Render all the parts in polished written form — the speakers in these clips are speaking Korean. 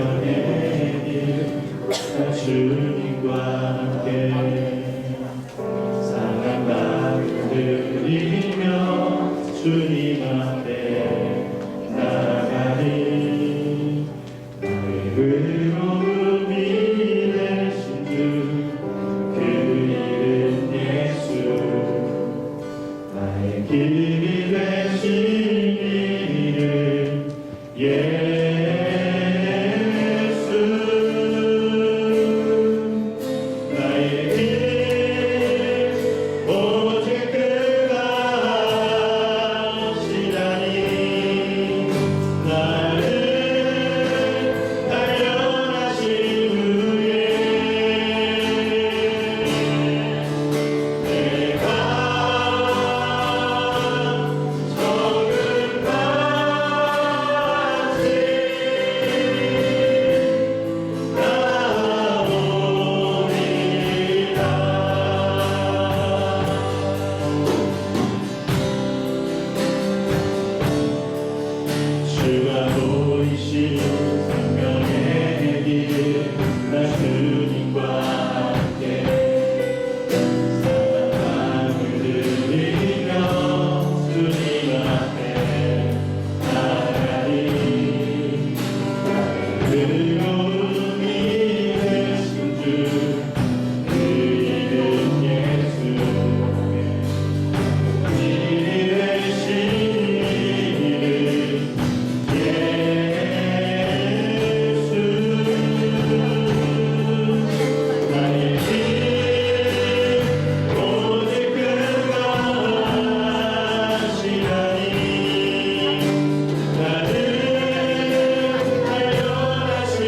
생명의 길 주님과 함께 상한 마음 들이며 주님 앞에 나가리. 나의 의로움이 되신 주 그 이름 예수, 나의 길이 되신 이름 예수. 나의 길 오직 그가 하시다니. 나를 단련하신 후에 내가 적은 바지 나오리라. 주가 보이신 생명의 길, 나 주님과 함께 상한 마음을 들이며 주님 앞에 나가리. 의로움이 되신 주 그 이름 예수, 길이 되신 이름 예수. 나의 길 오직 그가 하시다니. 나를 단련하신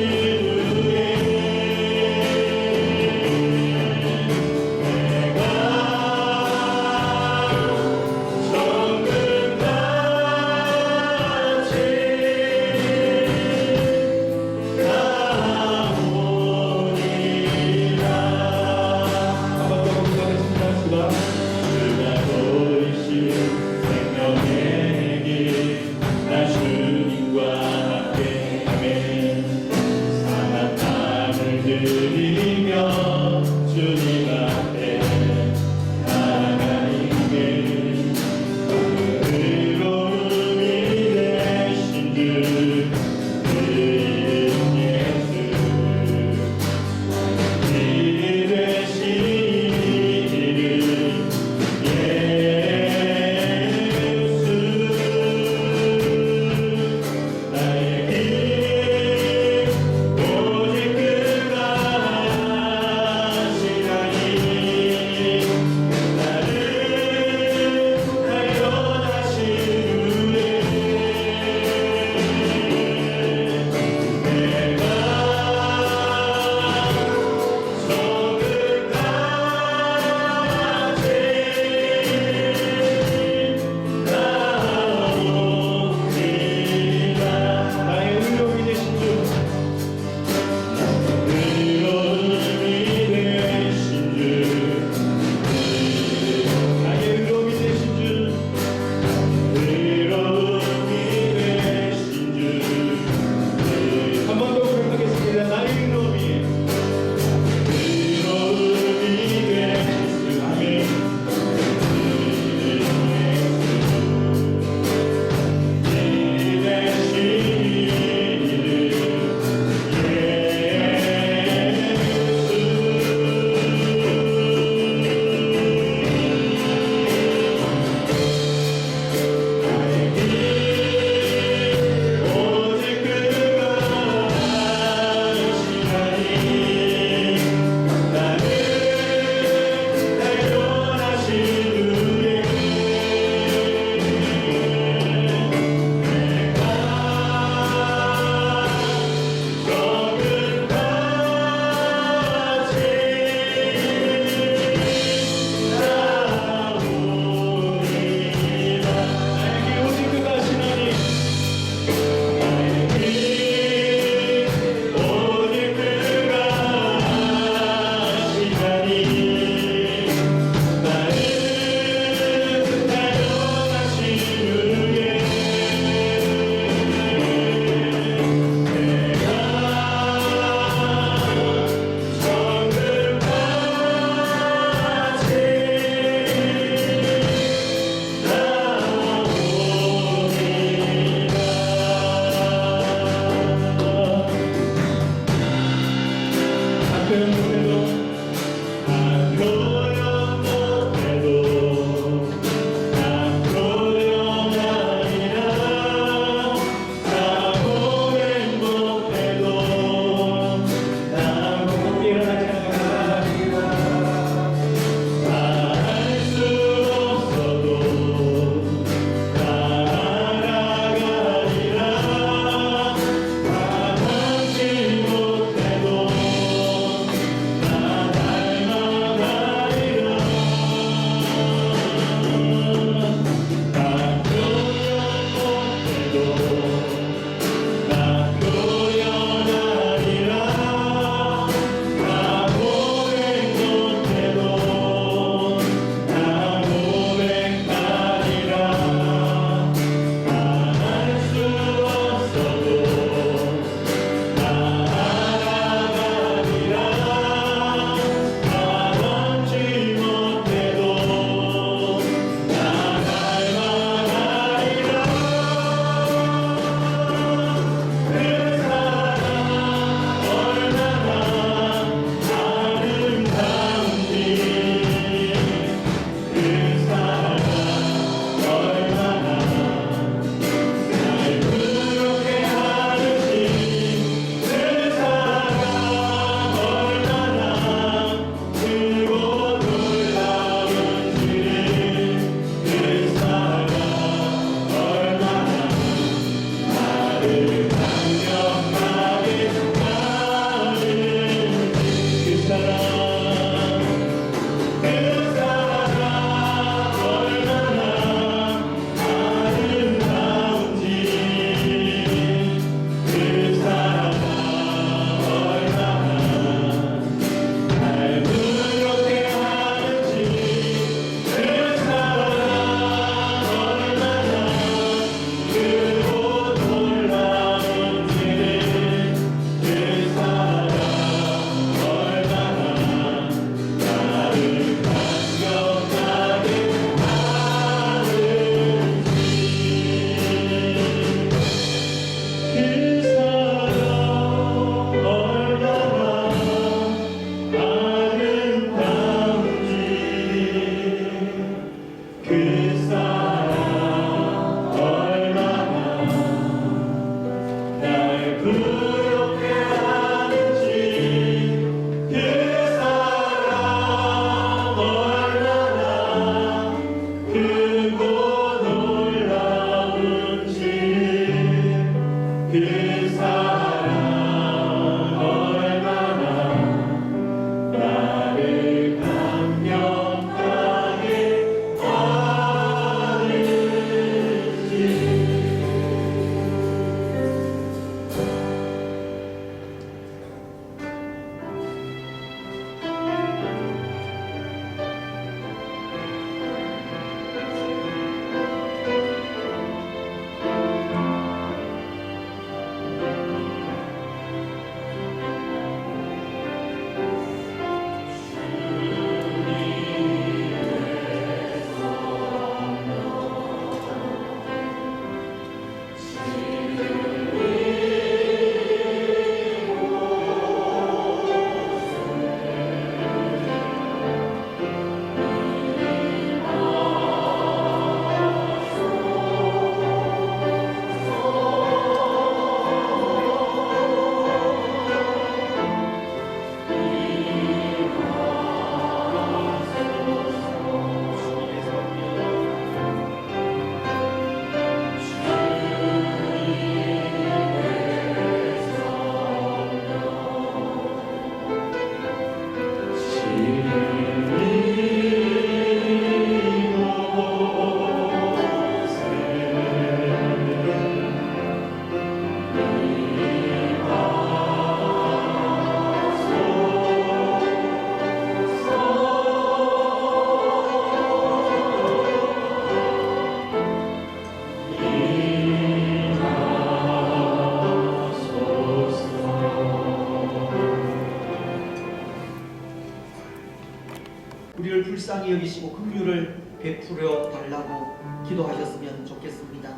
불쌍히 여기시고 긍휼을 베풀어 달라고 기도하셨으면 좋겠습니다.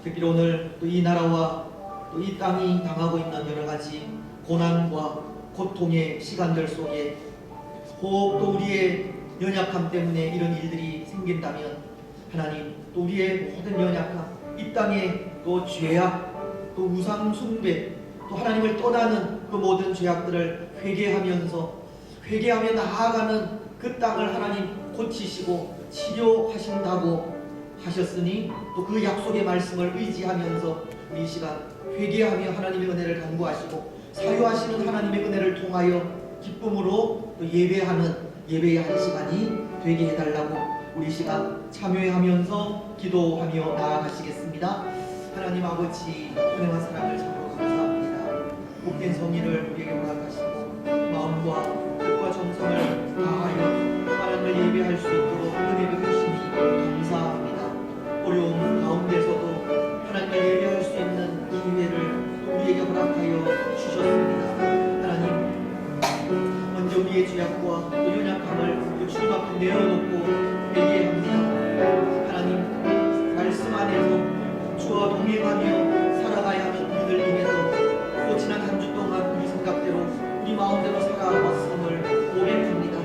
특히 오늘 또 이 나라와 또 이 땅이 당하고 있는 여러 가지 고난과 고통의 시간들 속에 혹 또 우리의 연약함 때문에 이런 일들이 생긴다면 하나님, 또 우리의 모든 연약함, 이 땅의 또 죄악, 또 우상 숭배, 또 하나님을 떠나는 그 모든 죄악들을 회개하며 나아가는 그 땅을 하나님 고치시고 치료하신다고 하셨으니 또 그 약속의 말씀을 의지하면서 우리 이 시간 회개하며 하나님의 은혜를 간구하시고 사유하시는 하나님의 은혜를 통하여 기쁨으로 또 예배의 한 시간이 되게 해달라고 우리 시간 참여하면서 기도하며 나아가시겠습니다. 하나님 아버지, 은혜와 사랑을 참으로 감사합니다. 복된 성의를 우리에게 허락하시고 마음과 뜻과 정성을 다하여 하나님을 예배할 수 있도록 은혜 베푸시니 감사합니다. 어려움 가운데서도 하나님을 예배할 수 있는 기회를 우리에게 허락하여 주셨습니다. 하나님, 먼저 우리의 죄악과 또 연약함을 주님 앞에 내어놓고 회개합니다. 하나님, 말씀 안에서 주와 동행하며 살아가야 하는 우리들 인해서 또 지난 한 주 동안 우리 생각대로 우리 마음대로 살아왔음을 고백합니다.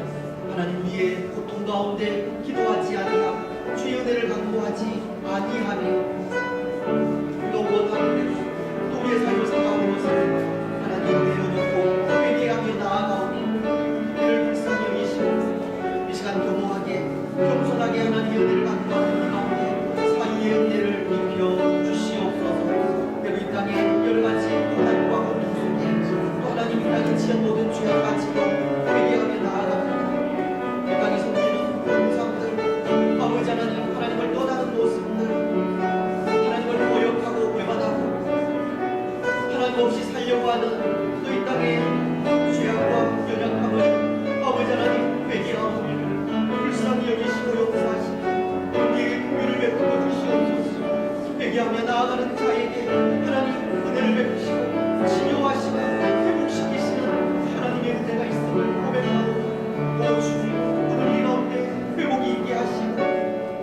하나님, 우리의 고통 가운데 기도하지 아니하고 주의 은혜를 간구하지 아니하며 또 원하는 대로 또 우리의 삶을 살아온 것을 하나님 내어놓고 회개하며 나아가오니 이를 불쌍히 여기시고 이 시간 겸손하게 하나님의 은혜를 간구하는 우리 가운데 사유의 은혜를 입혀 주시옵소서. 그리고 이 땅에 여러 가지 고난과 고통 속에 또 하나님 이 땅에 지은 모든 죄악 가지고 회개하며 나아갑니다. 이 땅에 섬기는 우상들, 아버지 하나님을 떠나는 모습들, 하나님을 거역하고 배반하고 하나님 없이 살려고 하는 또 이 땅의 죄악과 연약함을 아버지 하나님 회개하고 불쌍히 여기시고 용서하시고 우리에게 긍휼을 베풀어 주시옵소서. 회개하며 나아가는 자에게 하나님 은혜를 베푸시고 치료하시고 회복시키시는 하나님의 은혜가 있음을 고백하고 오 주님, 오늘 이 가운데 회복이 있게 하시고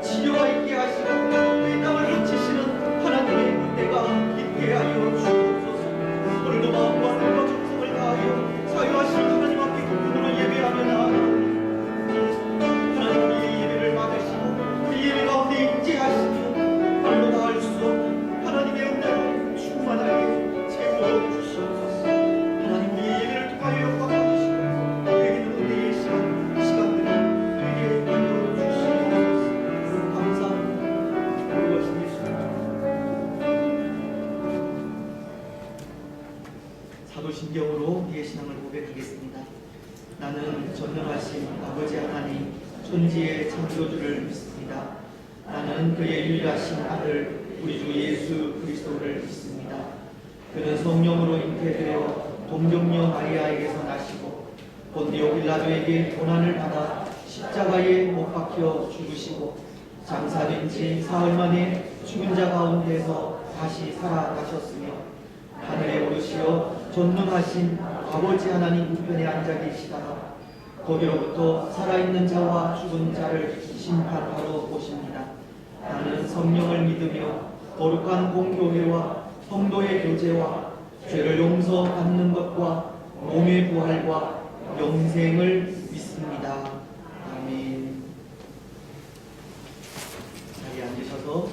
치료가 있게 하시고 또 이 땅을 고치시는 하나님의 은혜가 있게 하여 주옵소서. 오늘도 마음과 뜻과 정성을 다하여 사유하시는 하나님 앞에 기쁨으로 예배하며 나아갑니다. 하나님, 우리의 예배를 받으시고 그 예배 가운데 임재하시며 말로 다할 수 없는 하나님의 은혜로 충만하게 채워 주시옵소서. 하나님, 우리의 예배를 통하여 영광 받으시고 우리에게는 은혜의 시간들이 되게 하여 주시옵소서. 감사합니다. 그것이 예수님. 사도신경으로 우리의 신앙을 고백하겠습니다. 나는 전능하신 아버지 하나님 천지의 창조주를 믿습니다. 나는 그의 유일하신 아들 우리 주 예수 그리스도를 믿습니다. 그는 성령으로 잉태되어 동정녀 마리아에게서 나시고 본디오 빌라도에게 고난을 받아 십자가에 못 박혀 죽으시고 장사된 지 사흘 만에 죽은 자 가운데서 다시 살아나셨으며 하늘에 오르시어 전능하신 아버지 하나님 우편에 앉아 계시다가 거기로부터 살아있는 자와 죽은 자를 심판하러 오십니다. 나는 성령을 믿으며 거룩한 공교회와 성도의 교제와 죄를 용서받는 것과 몸의 부활과 영생을 믿습니다. 아멘. 자리에 앉으셔서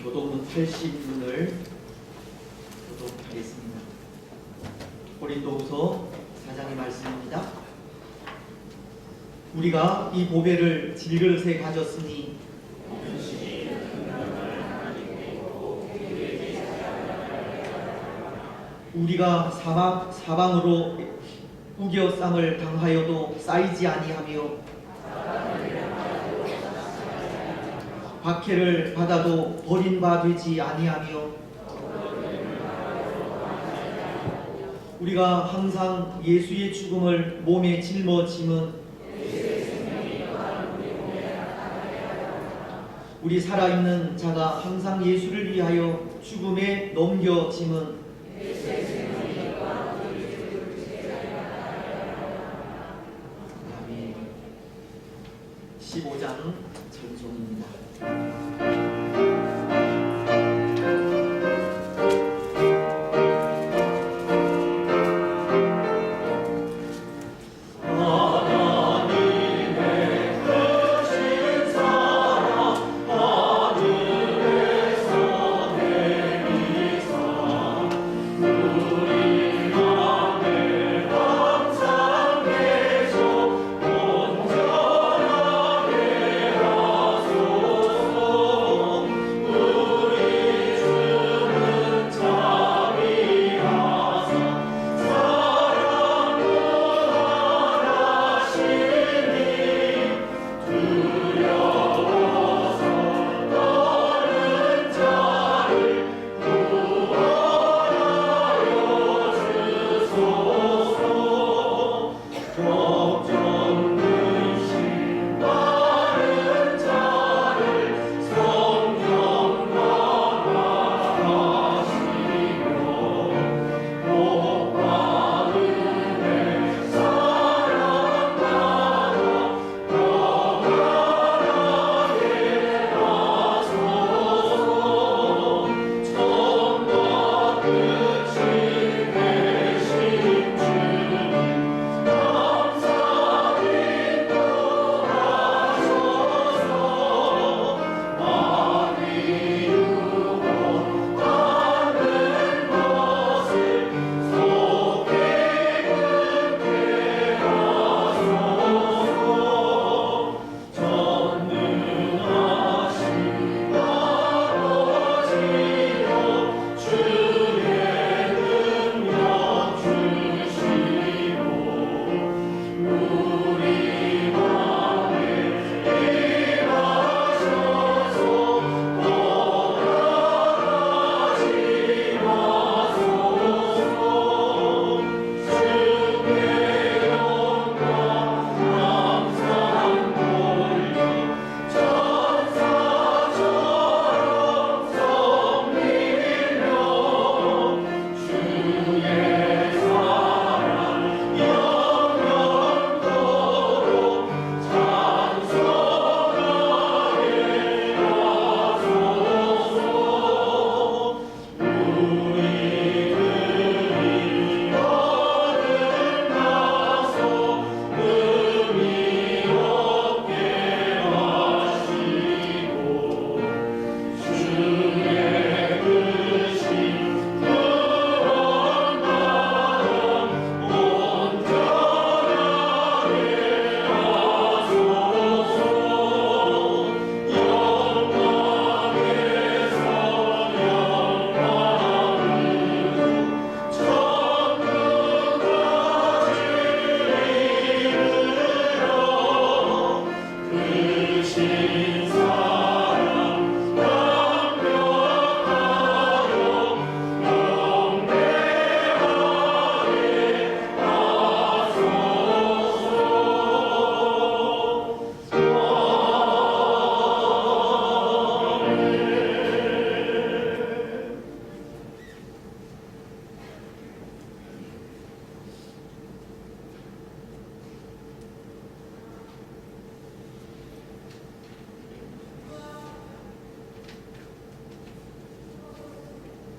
교도문 80문을 교독하겠습니다. 고린도후서 4장의 말씀입니다. 우리가 이 보배를 질그릇에 가졌으니 우리가 사방으로 우겨쌈을 당하여도 쌓이지 아니하며 박해를 받아도 버린 바 되지 아니하며 우리가 항상 예수의 죽음을 몸에 짊어짐은 우리 살아있는 자가 항상 예수를 위하여 죽음에 넘겨짐은 아멘. 15장 찬송입니다.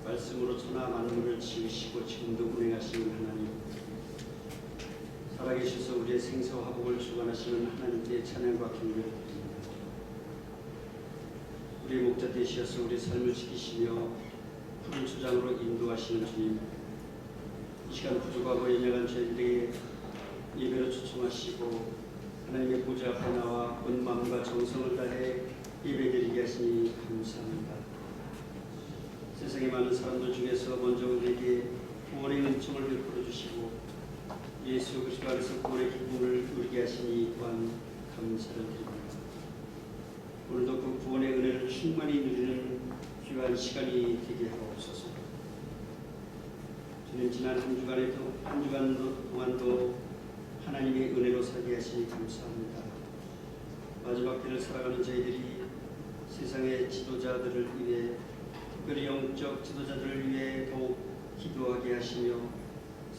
말씀으로 천하 만물을 지으시고 지금도 운행하시는 하나님, 살아계셔서 우리의 생사와 화복을 주관하시는 하나님께 찬양과 경배를 드립니다. 우리의 목자 되시어서 우리 삶을 지키시며 푸른 초장으로 인도하시는 주님, 이 시간 부족하고 연약한 저희들에게 예배로 초청하시고 하나님의 보좌 앞에 나와 온 마음과 정성을 다해 예배드리게 하시니 감사합니다. 세상의 많은 사람들 중에서 먼저 우리에게 구원의 은총을 베풀어 주시고 예수 그리스도 안에서 구원의 기쁨을 누리게 하시니 또한 감사를 드립니다. 오늘도 그 구원의 은혜를 충만히 누리는 귀한 시간이 되게 하옵소서. 주님, 지난 한 주간 동안도 하나님의 은혜로 살게 하시니 감사합니다. 마지막 때를 살아가는 저희들이 세상의 지도자들을 위해, 특별히 영적 지도자들을 위해 더욱 기도하게 하시며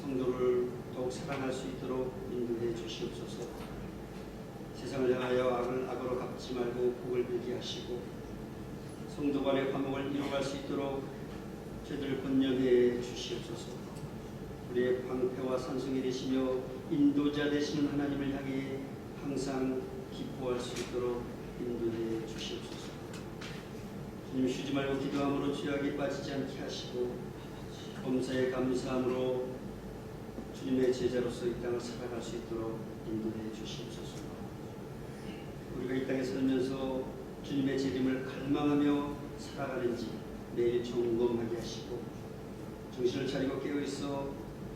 성도를 더욱 사랑할 수 있도록 인도해 주시옵소서. 세상을 향하여 악을 악으로 갚지 말고 복을 빌게 하시고 성도 간의 화목을 이뤄갈 수 있도록 저희들을 권념해 주시옵소서. 우리의 방패와 산성이 되시며 인도자 되시는 하나님을 향해 항상 기뻐할 수 있도록 인도해 주시옵소서. 주님, 쉬지 말고 기도함으로 죄악에 빠지지 않게 하시고 범사에 감사함으로 주님의 제자로서 이 땅을 살아갈 수 있도록 인도해 주시옵소서. 우리가 이 땅에 살면서 주님의 재림을 갈망하며 살아가는지 매일 점검하게 하시고 정신을 차리고 깨어있어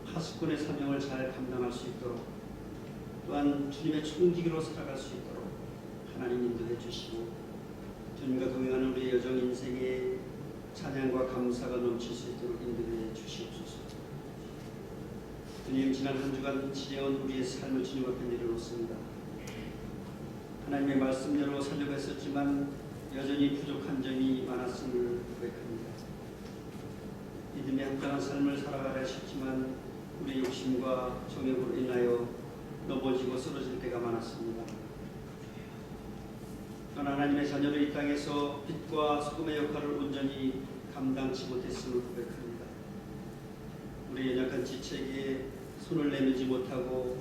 파수꾼의 사명을 잘 감당할 수 있도록 또한 주님의 총지기로 살아갈 수 있도록 하나님 인도해 주시고 주님과 동행하는 우리의 여정 인생에 찬양과 감사가 넘칠 수 있도록 인도해 주시옵소서. 주님, 지난 한 주간 지내온 우리의 삶을 주님 앞에 내려놓습니다. 하나님의 말씀대로 살려고 했었지만 여전히 부족한 점이 많았음을 고백합니다. 믿음에 합당한 삶을 살아가려 하셨지만 우리의 욕심과 정욕으로 인하여 넘어지고 쓰러질 때가 많았습니다. 또한 하나님의 자녀로 이 땅에서 빛과 소금의 역할을 온전히 감당치 못했음을 고백합니다. 우리의 연약한 지체에게 손을 내밀지 못하고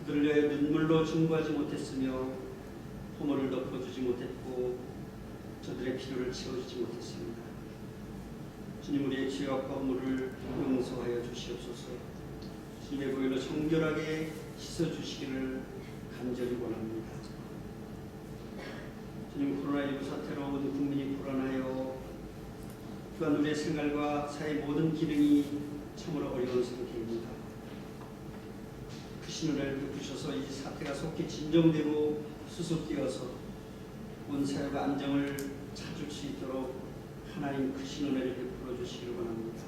그들을 위하여 눈물로 중보하지 못했으며 허물을 덮어주지 못했고 저들의 필요를 채워주지 못했습니다. 주님, 우리의 죄악과 허물을 용서하여 주시옵소서. 주님의 보혈로 정결하게 씻어주시기를 간절히 원합니다. 주님, 코로나19 사태로 온 국민이 불안하여 또한 우리의 생활과 사회 모든 기능이 참으로 어려운 상태입니다. 크신 은혜를 베푸셔서 이 사태가 속히 진정되고 수습되어서 온 사회가 안정을 찾을 수 있도록 하나님 크신 은혜를 베풀어 주시기를 원합니다.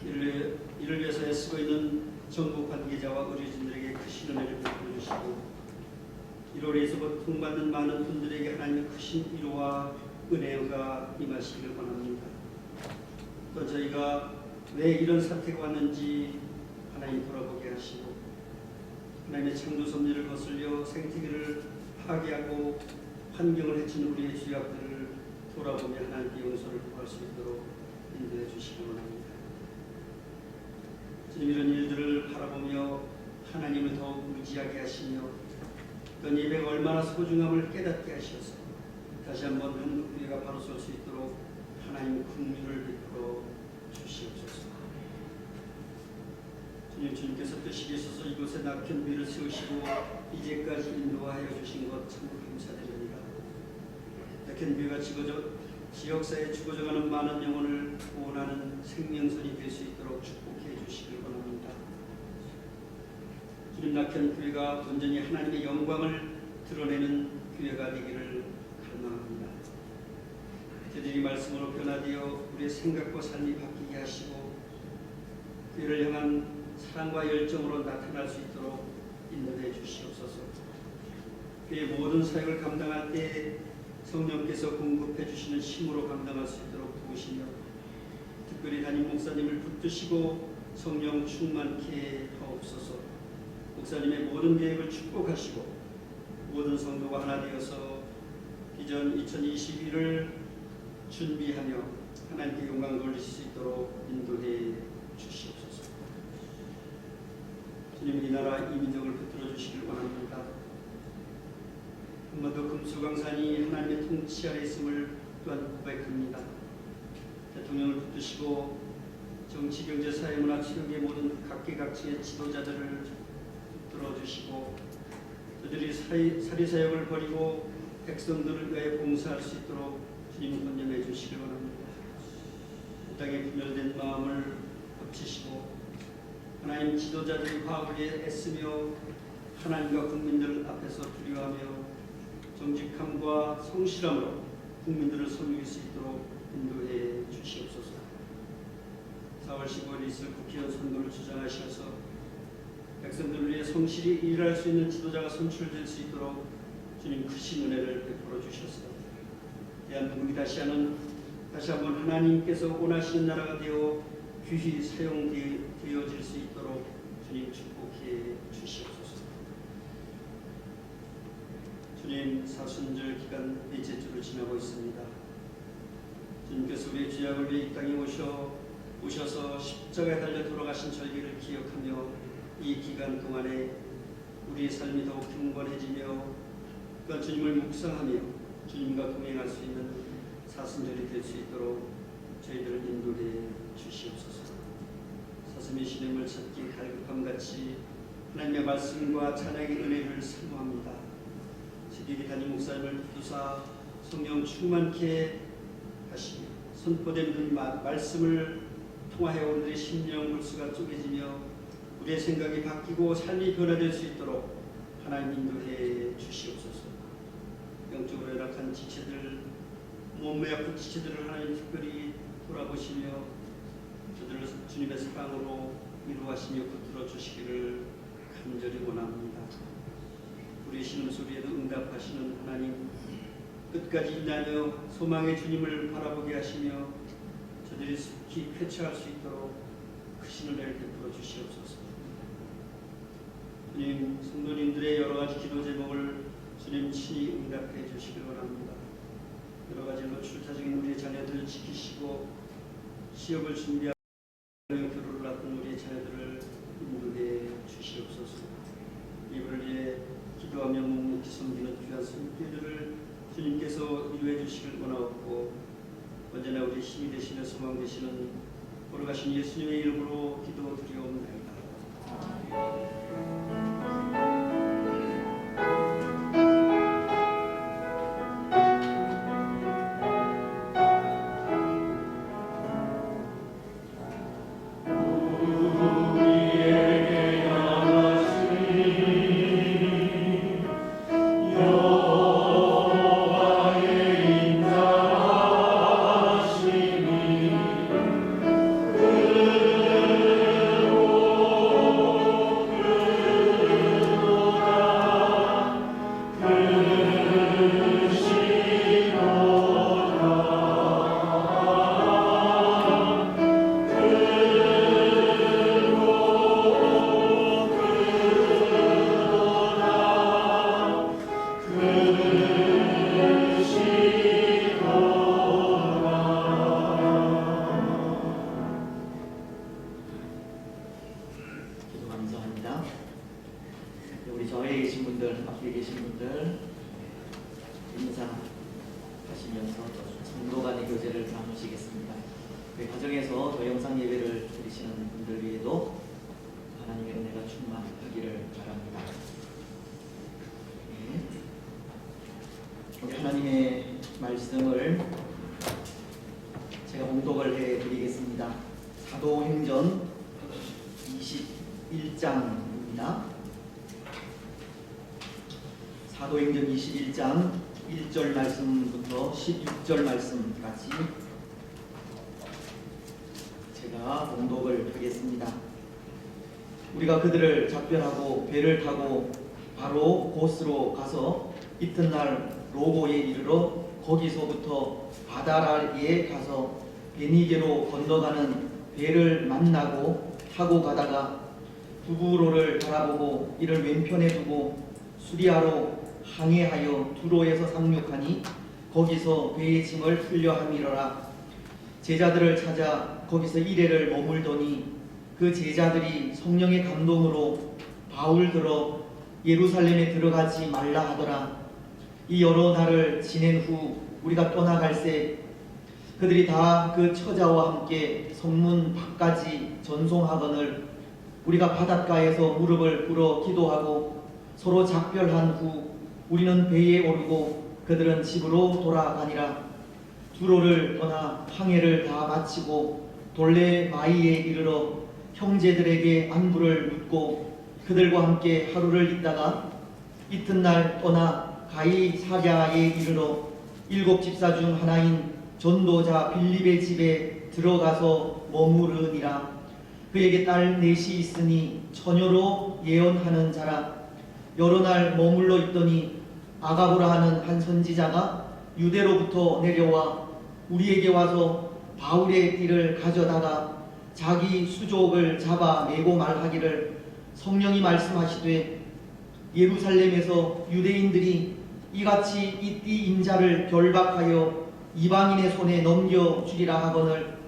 이를 위해서 애쓰고 있는 정부 관계자와 의료진들에게 크신 은혜를 베풀어 주시고 1월에서 고통받는 많은 분들에게 하나님의 크신 위로와 은혜가 임하시기를 원합니다. 또 저희가 왜 이런 사태가 왔는지 하나님 돌아보게 하시고 하나님의 창조 섭리를 거슬려 생태계를 파괴하고 환경을 해치는 우리의 죄악들을 돌아보며 하나님께 용서를 구할 수 있도록 인도해 주시기 원합니다. 주님, 이런 일들을 바라보며 하나님을 더욱 의지하게 하시며 이런 예배가 얼마나 소중함을 깨닫게 하셔서 다시 한번 한국교회가 바로 설 수 있도록 하나님 긍휼을 베풀어 주시옵소서. 주님, 주님께서 뜻이 있어서 이곳에 낙현교회를 세우시고 이제까지 인도하여 주신 것 참 감사드립니다. 낙현교회가 지역사회에 죽어져가는 많은 영혼을 구원하는 생명선이 될 수 있도록 축복해 주시길 원합니다. 주님, 낙현교회가 온전히 하나님의 영광을 드러내는 교회가 되기를 갈망합니다. 저희들이 말씀으로 변화되어 우리의 생각과 삶이 바뀌게 하시고 교회를 향한 사랑과 열정으로 나타날 수 있도록 인도해 주시옵소서. 교회의 모든 사역을 감당할 때 성령께서 공급해 주시는 힘으로 감당할 수 있도록 도우시며 특별히 담임 목사님을 붙드시고 성령 충만케 하옵소서. 목사님의 모든 계획을 축복하시고 모든 성도가 하나 되어서 비전 2021을 준비하며 하나님께 영광 돌리실 수 있도록 인도해 주시옵소서. 주님, 이 나라 이 민족을 붙들어 주시길 원합니다. 한 번 더 금수강산이 하나님의 통치 아래 있음을 또한 고백합니다. 대통령을 붙드시고 정치, 경제, 사회, 문화, 체육의 모든 각계각층의 지도자들을 붙들어 주시고 그들이 사리사욕을 버리고 백성들을 위하여 봉사할 수 있도록 주님 권념해 주시길 원합니다. 이 땅에 분열된 마음을 덮치시고 하나님 지도자들이 화합을 위해 애쓰며 하나님과 국민들 앞에서 두려워하며 정직함과 성실함으로 국민들을 섬길 수 있도록 인도해 주시옵소서. 4월 15일 있을 국회의원 선거를 주장하셔서 백성들을 위해 성실히 일할 수 있는 지도자가 선출될 수 있도록 주님 크신 은혜를 베풀어 주셔서 대한민국이 다시 한번 하나님께서 원하시는 나라가 되어 귀히 사용되어질 수 있도록 주님 축복해 주시옵소서. 사순절 기간 넷째 주를 지나고 있습니다. 주님께서 우리의 죄악을 위해 이 땅에 오셔서 십자가에 달려 돌아가신 절기를 기억하며 이 기간 동안에 우리의 삶이 더욱 경건해지며 그 주님을 묵상하며 주님과 동행할 수 있는 사순절이 될 수 있도록 저희들을 인도해 주시옵소서. 사슴의 신임을 찾기 갈급함같이 하나님의 말씀과 찬양의 은혜를 사모합니다. 지기기 담임 목사님을 붙드사 성령 충만케 하시며 선포된 그 말씀을 통하여 우리들의 심령 물수가 쪼개지며 우리의 생각이 바뀌고 삶이 변화될 수 있도록 하나님 인도해 주시옵소서. 영적으로 열악한 지체들, 몸매 아픈 지체들을 하나님 특별히 돌아보시며 저들을 주님의 사랑으로 위로하시며 붙들어 주시기를 간절히 원합니다. 우리의 신음소리에도 응답하시는 하나님, 끝까지 인하여 소망의 주님을 바라보게 하시며 저들이 속히 쾌차할 수 있도록 크신 은혜를 베풀어 주시옵소서. 주님, 성도님들의 여러 가지 기도 제목을 주님 친히 응답해 주시길 원합니다. 여러 가지로 출타적인 우리의 자녀들을 지키시고 시험을 준비하고 교류를 앞둔 우리의 자녀들을 인도해 주시옵소서. 이분을 위해 기도하며 묵묵히 섬기는 귀한 손길들을 주님께서 이루해 주시길 원하옵고 언제나 우리 힘이 되시며 소망 되시는 걸어가신 예수님의 이름으로 기도드리옵나이다. 우리 저에 계신 분들, 앞에 계신 분들 인사하시면서 성도 간의 교제를 나누시겠습니다. 그 과정에서 저 영상 예배를 드리시는 분들 위에도 하나님의 은혜가 충만하기를 바랍니다. 우리 하나님의 말씀을 제가 봉독을 해드리겠습니다. 사도행전 21장입니다. 사도행전 21장 1절 말씀부터 16절 말씀까지 제가 봉독을 하겠습니다. 우리가 그들을 작별하고 배를 타고 바로 고스로 가서 이튿날 로고에 이르러 거기서부터 바다라에 가서 베니게로 건너가는 배를 만나고 타고 가다가 두부로를 바라보고 이를 왼편에 두고 수리아로 항해하여 두로에서 상륙하니 거기서 배의 짐을 풀려 함이러라. 제자들을 찾아 거기서 이래를 머물더니 그 제자들이 성령의 감동으로 바울 들어 예루살렘에 들어가지 말라 하더라. 이 여러 날을 지낸 후 우리가 떠나갈새 그들이 다 그 처자와 함께 성문 밖까지 전송하거늘 우리가 바닷가에서 무릎을 꿇어 기도하고 서로 작별한 후 우리는 배에 오르고 그들은 집으로 돌아가니라. 두로를 떠나 항해를 다 마치고 돌레마이에 이르러 형제들에게 안부를 묻고 그들과 함께 하루를 있다가 이튿날 떠나 가이사랴에 이르러 7 집사 중 하나인 전도자 빌립의 집에 들어가서 머무르니라. 그에게 딸 넷이 있으니 처녀로 예언하는 자라. 여러 날 머물러 있더니 아가보라 하는 한 선지자가 유대로부터 내려와 우리에게 와서 바울의 띠를 가져다가 자기 수족을 잡아 메고 말하기를 성령이 말씀하시되 예루살렘에서 유대인들이 이같이 이띠 인자를 결박하여 이방인의 손에 넘겨주리라 하거늘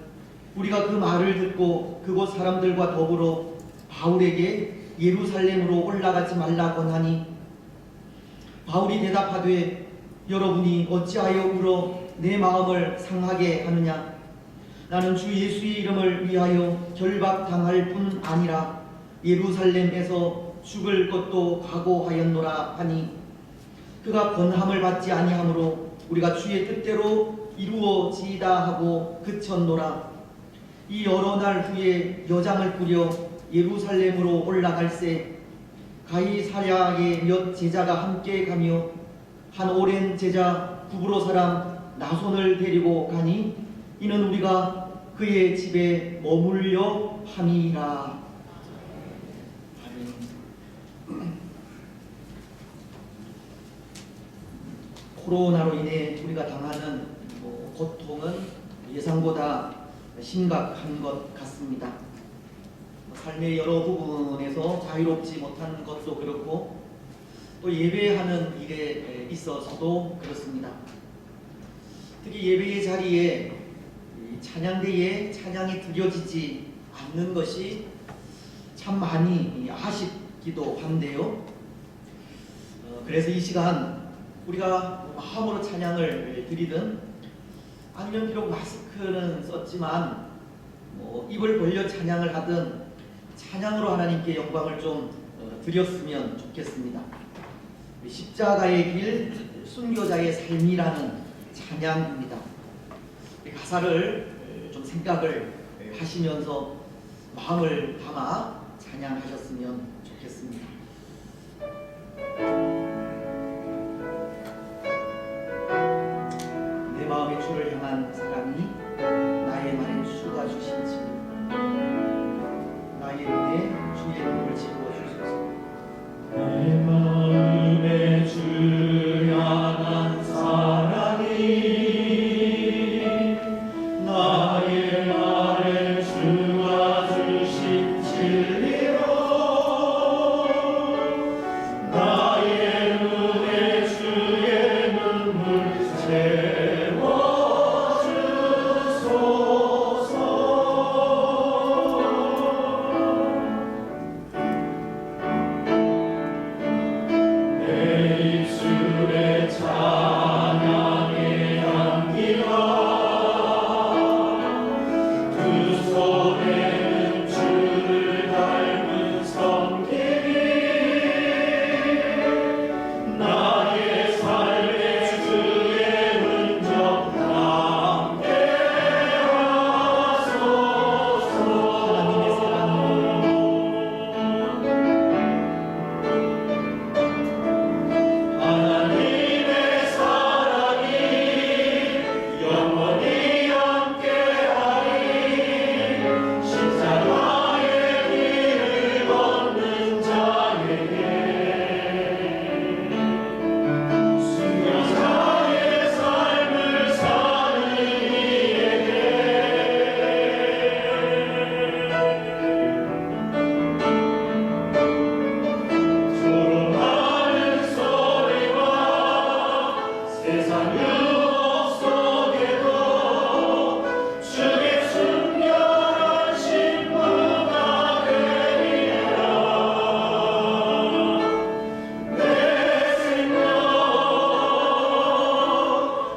우리가 그 말을 듣고 그곳 사람들과 더불어 바울에게 예루살렘으로 올라가지 말라 권하니 바울이 대답하되 여러분이 어찌하여 울어 내 마음을 상하게 하느냐 나는 주 예수의 이름을 위하여 결박당할 뿐 아니라 예루살렘에서 죽을 것도 각오하였노라 하니 그가 권함을 받지 아니하므로 우리가 주의 뜻대로 이루어지이다 하고 그쳤노라. 이 여러 날 후에 여장을 꾸려 예루살렘으로 올라갈새 가이사랴의 몇 제자가 함께 가며 한 오랜 제자 구브로 사람 나손을 데리고 가니 이는 우리가 그의 집에 머물려 함이라. 코로나로 인해 우리가 당하는 고통은 예상보다 심각한 것 같습니다. 삶의 여러 부분에서 자유롭지 못한 것도 그렇고 또 예배하는 일에 있어서도 그렇습니다. 특히 예배의 자리에 찬양대에 찬양이 드려지지 않는 것이 참 많이 아쉽기도 한데요. 그래서 이 시간 우리가 마음으로 찬양을 드리든 아니면 비록 마스크는 썼지만 입을 벌려 찬양을 하든 찬양으로 하나님께 영광을 좀 드렸으면 좋겠습니다. 십자가의 길 순교자의 삶이라는 찬양입니다. 가사를 좀 생각을 하시면서 마음을 담아 찬양하셨으면 좋겠습니다. 내 마음의 주를 향한 사랑이 나의 말에 주가 주신 지 나의 눈에 주의 눈을 지워 주소서. 내 마음에 주 향한 사랑이 나의 말에 주가 주신 진리로 나의 눈에 주의 눈물 채워 주소서. 내 입술에 찬양의 향기가 두 손에는 주를 닮은 섬김이 나의 삶에 주의 흔적 남게 하소서. 하나님의 사랑이 하나님의 사랑이 영원히 함께하리. 십자가의 길을 걷는 자에게 순교자의 삶을 사는 이에게 조롱하는 소리와 세상 유혹 속에도 주의 순결한 신부가 되리라. 내 생명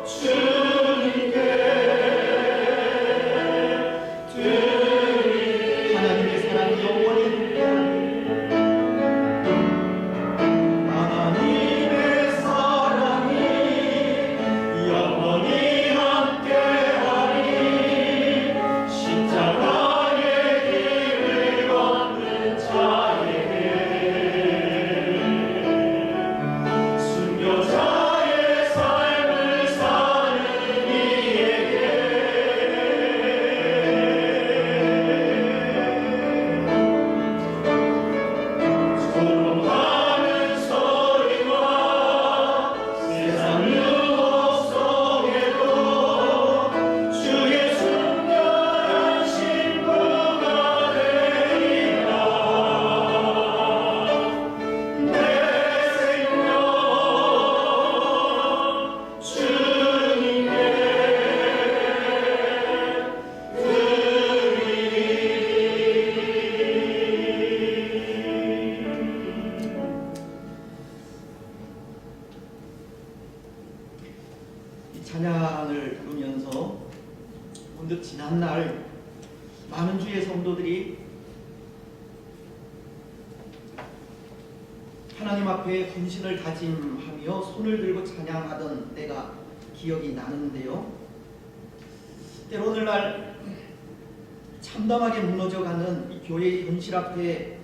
주님께 드리리. 하나님의 사랑이 영원히 하나님의 사랑이 영원히 함께하리. 십자가의 길을 걷는 자에게 순교자의 삶을 사는 이에게 하나님 앞에 헌신을 다짐하며 손을 들고 찬양하던 때가 기억이 나는데요. 때로 오늘날 참담하게 무너져가는 이 교회의 현실 앞에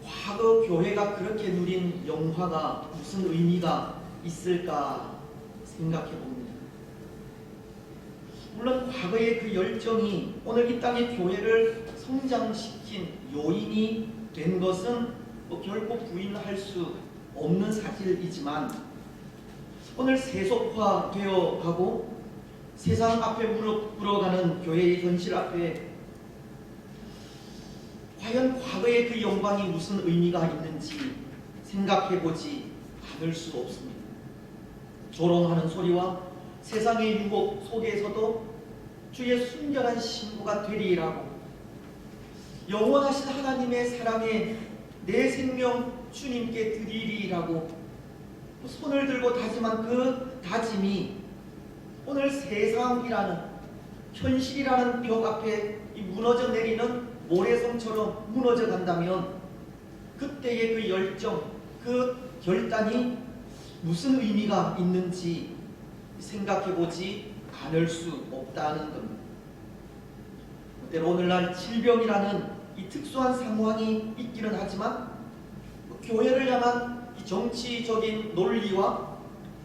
과거 교회가 그렇게 누린 영화가 무슨 의미가 있을까 생각해 봅니다. 물론 과거의 그 열정이 오늘 이 땅의 교회를 성장시킨 요인이 된 것은 결코 부인할 수 없는 사실이지만 오늘 세속화되어 가고 세상 앞에 무릎 꿇어가는 교회의 현실 앞에 과연 과거의 그 영광이 무슨 의미가 있는지 생각해보지 않을 수 없습니다. 조롱하는 소리와 세상의 유혹 속에서도 주의 순결한 신부가 되리라고 영원하신 하나님의 사랑에 내 생명 주님께 드리리라고 손을 들고 다짐한 그 다짐이 오늘 세상이라는 현실이라는 벽 앞에 무너져 내리는 모래성처럼 무너져 간다면 그때의 그 열정, 그 결단이 무슨 의미가 있는지 생각해보지 않을 수 없다는 겁니다. 때로 오늘날 질병이라는 이 특수한 상황이 있기는 하지만 교회를 향한 이 정치적인 논리와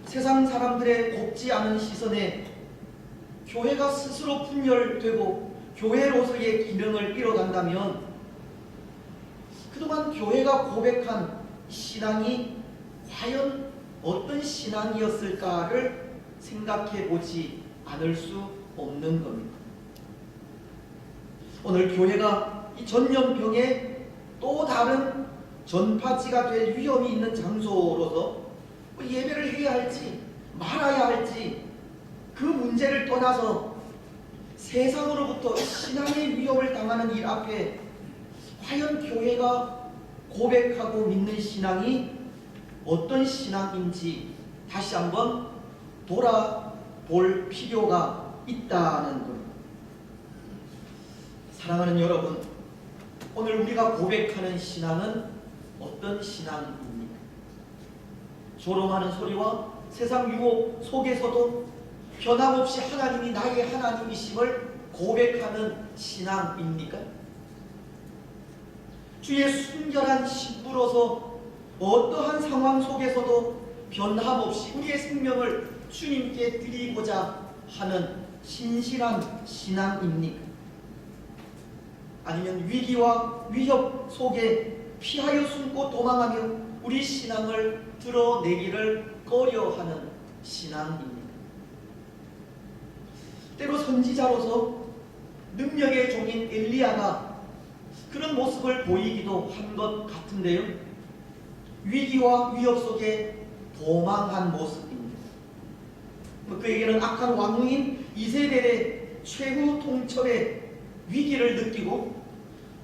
세상 사람들의 곱지 않은 시선에 교회가 스스로 분열되고 교회로서의 기능을 잃어간다면 그동안 교회가 고백한 신앙이 과연 어떤 신앙이었을까를 생각해보지 않을 수 없는 겁니다. 오늘 교회가 이 전염병의 또 다른 전파지가 될 위험이 있는 장소로서 예배를 해야 할지 말아야 할지 그 문제를 떠나서 세상으로부터 신앙의 위협을 당하는 일 앞에 과연 교회가 고백하고 믿는 신앙이 어떤 신앙인지 다시 한번 돌아볼 필요가 있다는 것. 사랑하는 여러분, 오늘 우리가 고백하는 신앙은 어떤 신앙입니까? 조롱하는 소리와 세상 유혹 속에서도 변함없이 하나님이 나의 하나님이심을 고백하는 신앙입니까? 주의 순결한 신부로서 어떠한 상황 속에서도 변함없이 우리의 생명을 주님께 드리고자 하는 신실한 신앙입니까? 아니면 위기와 위협 속에 피하여 숨고 도망하며 우리 신앙을 드러내기를 꺼려하는 신앙입니다. 때로 선지자로서 능력의 종인 엘리야가 그런 모습을 보이기도 한 것 같은데요. 위기와 위협 속에 도망한 모습입니다. 그에게는 악한 왕후인 이세벨의 최후 통첩의 위기를 느끼고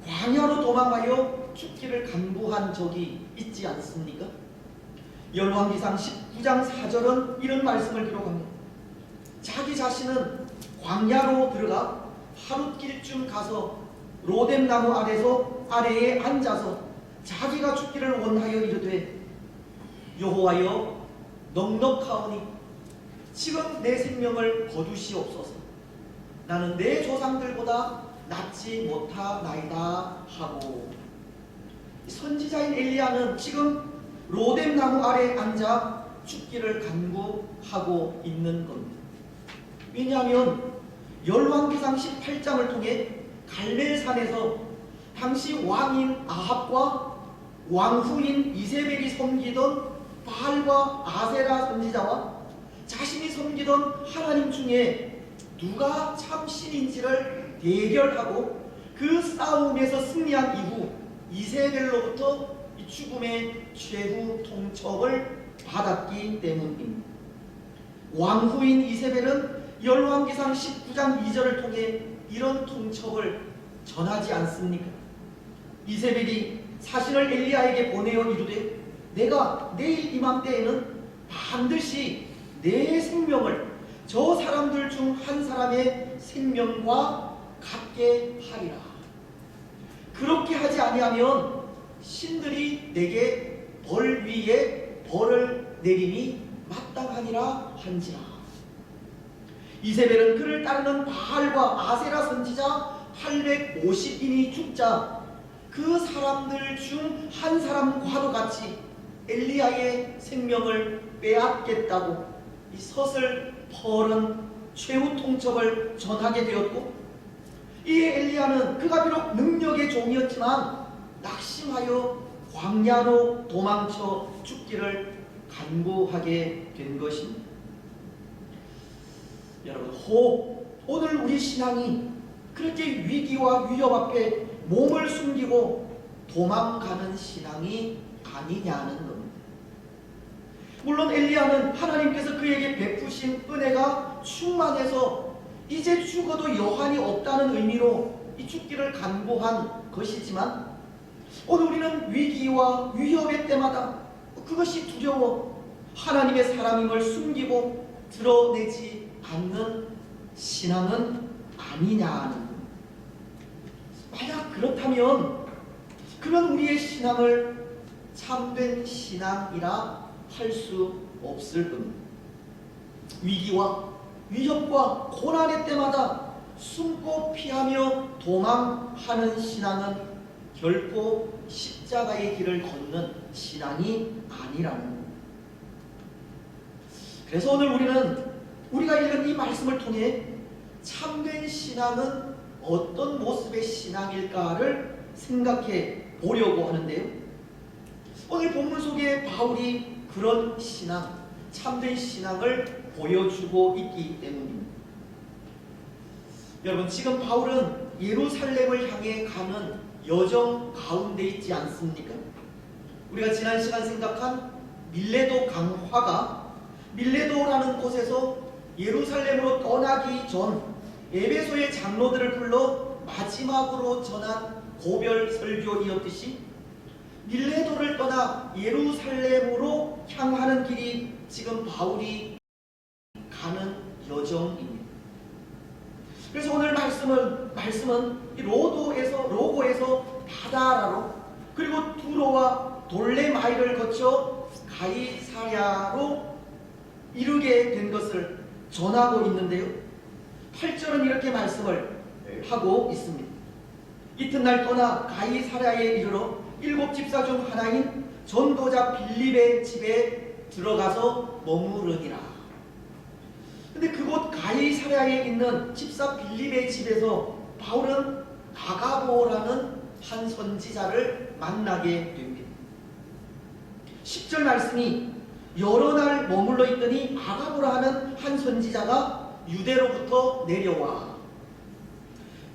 광야로 도망하여 죽기를 간구한 적이 있지 않습니까? 열왕기상 19장 4절은 이런 말씀을 기록합니다. 자기 자신은 광야로 들어가 하룻길쯤 가서 로뎀나무 아래에 앉아서 자기가 죽기를 원하여 이르되 여호와여 넉넉하오니 지금 내 생명을 거두시옵소서. 나는 내 조상들보다 낫지 못하나이다 하고, 선지자인 엘리야는 지금 로뎀나무 아래에 앉아 죽기를 간구하고 있는 겁니다. 왜냐하면 열왕기상 18장을 통해 갈멜산에서 당시 왕인 아합과 왕후인 이세벨이 섬기던 바알과 아세라 선지자와 자신이 섬기던 하나님 중에 누가 참 신인지를 대결하고 그 싸움에서 승리한 이후 이세벨로부터 이 죽음의 최후 통첩을 받았기 때문입니다. 왕후인 이세벨은 열왕기상 19장 2절을 통해 이런 통첩을 전하지 않습니까? 이세벨이 사신을 엘리야에게 보내어 이르되 내가 내일 이맘때에는 반드시 내 생명을 저 사람들 중 한 사람의 생명과 같게 하리라. 그렇게 하지 아니하면 신들이 내게 벌 위에 벌을 내림이 마땅하니라 한지라. 이세벨은 그를 따르는 바알과 아세라 선지자 850인이 죽자 그 사람들 중 한 사람과도 같이 엘리야의 생명을 빼앗겠다고 이 서슬 펄은 최후 통첩을 전하게 되었고, 이에 엘리야는 그가 비록 능력의 종이었지만 낙심하여 광야로 도망쳐 죽기를 간구하게 된 것입니다. 여러분, 오늘 우리 신앙이 그렇게 위기와 위협 앞에 몸을 숨기고 도망가는 신앙이 아니냐는 겁니다. 물론 엘리야는 하나님께서 그에게 베푸신 은혜가 충만해서 이제 죽어도 여한이 없다는 의미로 이 죽기를 간구한 것이지만, 오늘 우리는 위기와 위협의 때마다 그것이 두려워 하나님의 사람임을 숨기고 드러내지 않는 신앙은 아니냐는 겁니다. 만약 그렇다면 그런 우리의 신앙을 참된 신앙이라 할 수 없을 겁니다. 위기와 위협과 고난의 때마다 숨고 피하며 도망하는 신앙은 결코 십자가의 길을 걷는 신앙이 아니라는 겁니다. 그래서 오늘 우리가 읽은 이 말씀을 통해 참된 신앙은 어떤 모습의 신앙일까를 생각해 보려고 하는데요. 오늘 본문 속에 바울이 그런 신앙, 참된 신앙을 보여주고 있기 때문입니다. 여러분, 지금 바울은 예루살렘을 향해 가는 여정 가운데 있지 않습니까? 우리가 지난 시간 생각한 밀레도 강화가 밀레도라는 곳에서 예루살렘으로 떠나기 전 에베소의 장로들을 불러 마지막으로 전한 고별 설교이었듯이 밀레도를 떠나 예루살렘으로 향하는 길이 지금 바울이 가는 여정입니다. 그래서 오늘 말씀은 로고에서 바다라로, 그리고 두로와 돌레마이를 거쳐 가이사랴로 이르게 된 것을 전하고 있는데요. 8절은 이렇게 말씀을 하고 있습니다. 이튿날 떠나 가이사랴에 이르러 7 집사 중 하나인 전도자 빌립의 집에 들어가서 머무르니라. 근데 그곳 가이사랴에 있는 집사 빌립의 집에서 바울은 아가보라는 한 선지자를 만나게 됩니다. 10절 말씀이 여러 날 머물러 있더니 아가보라 하는 한 선지자가 유대로부터 내려와.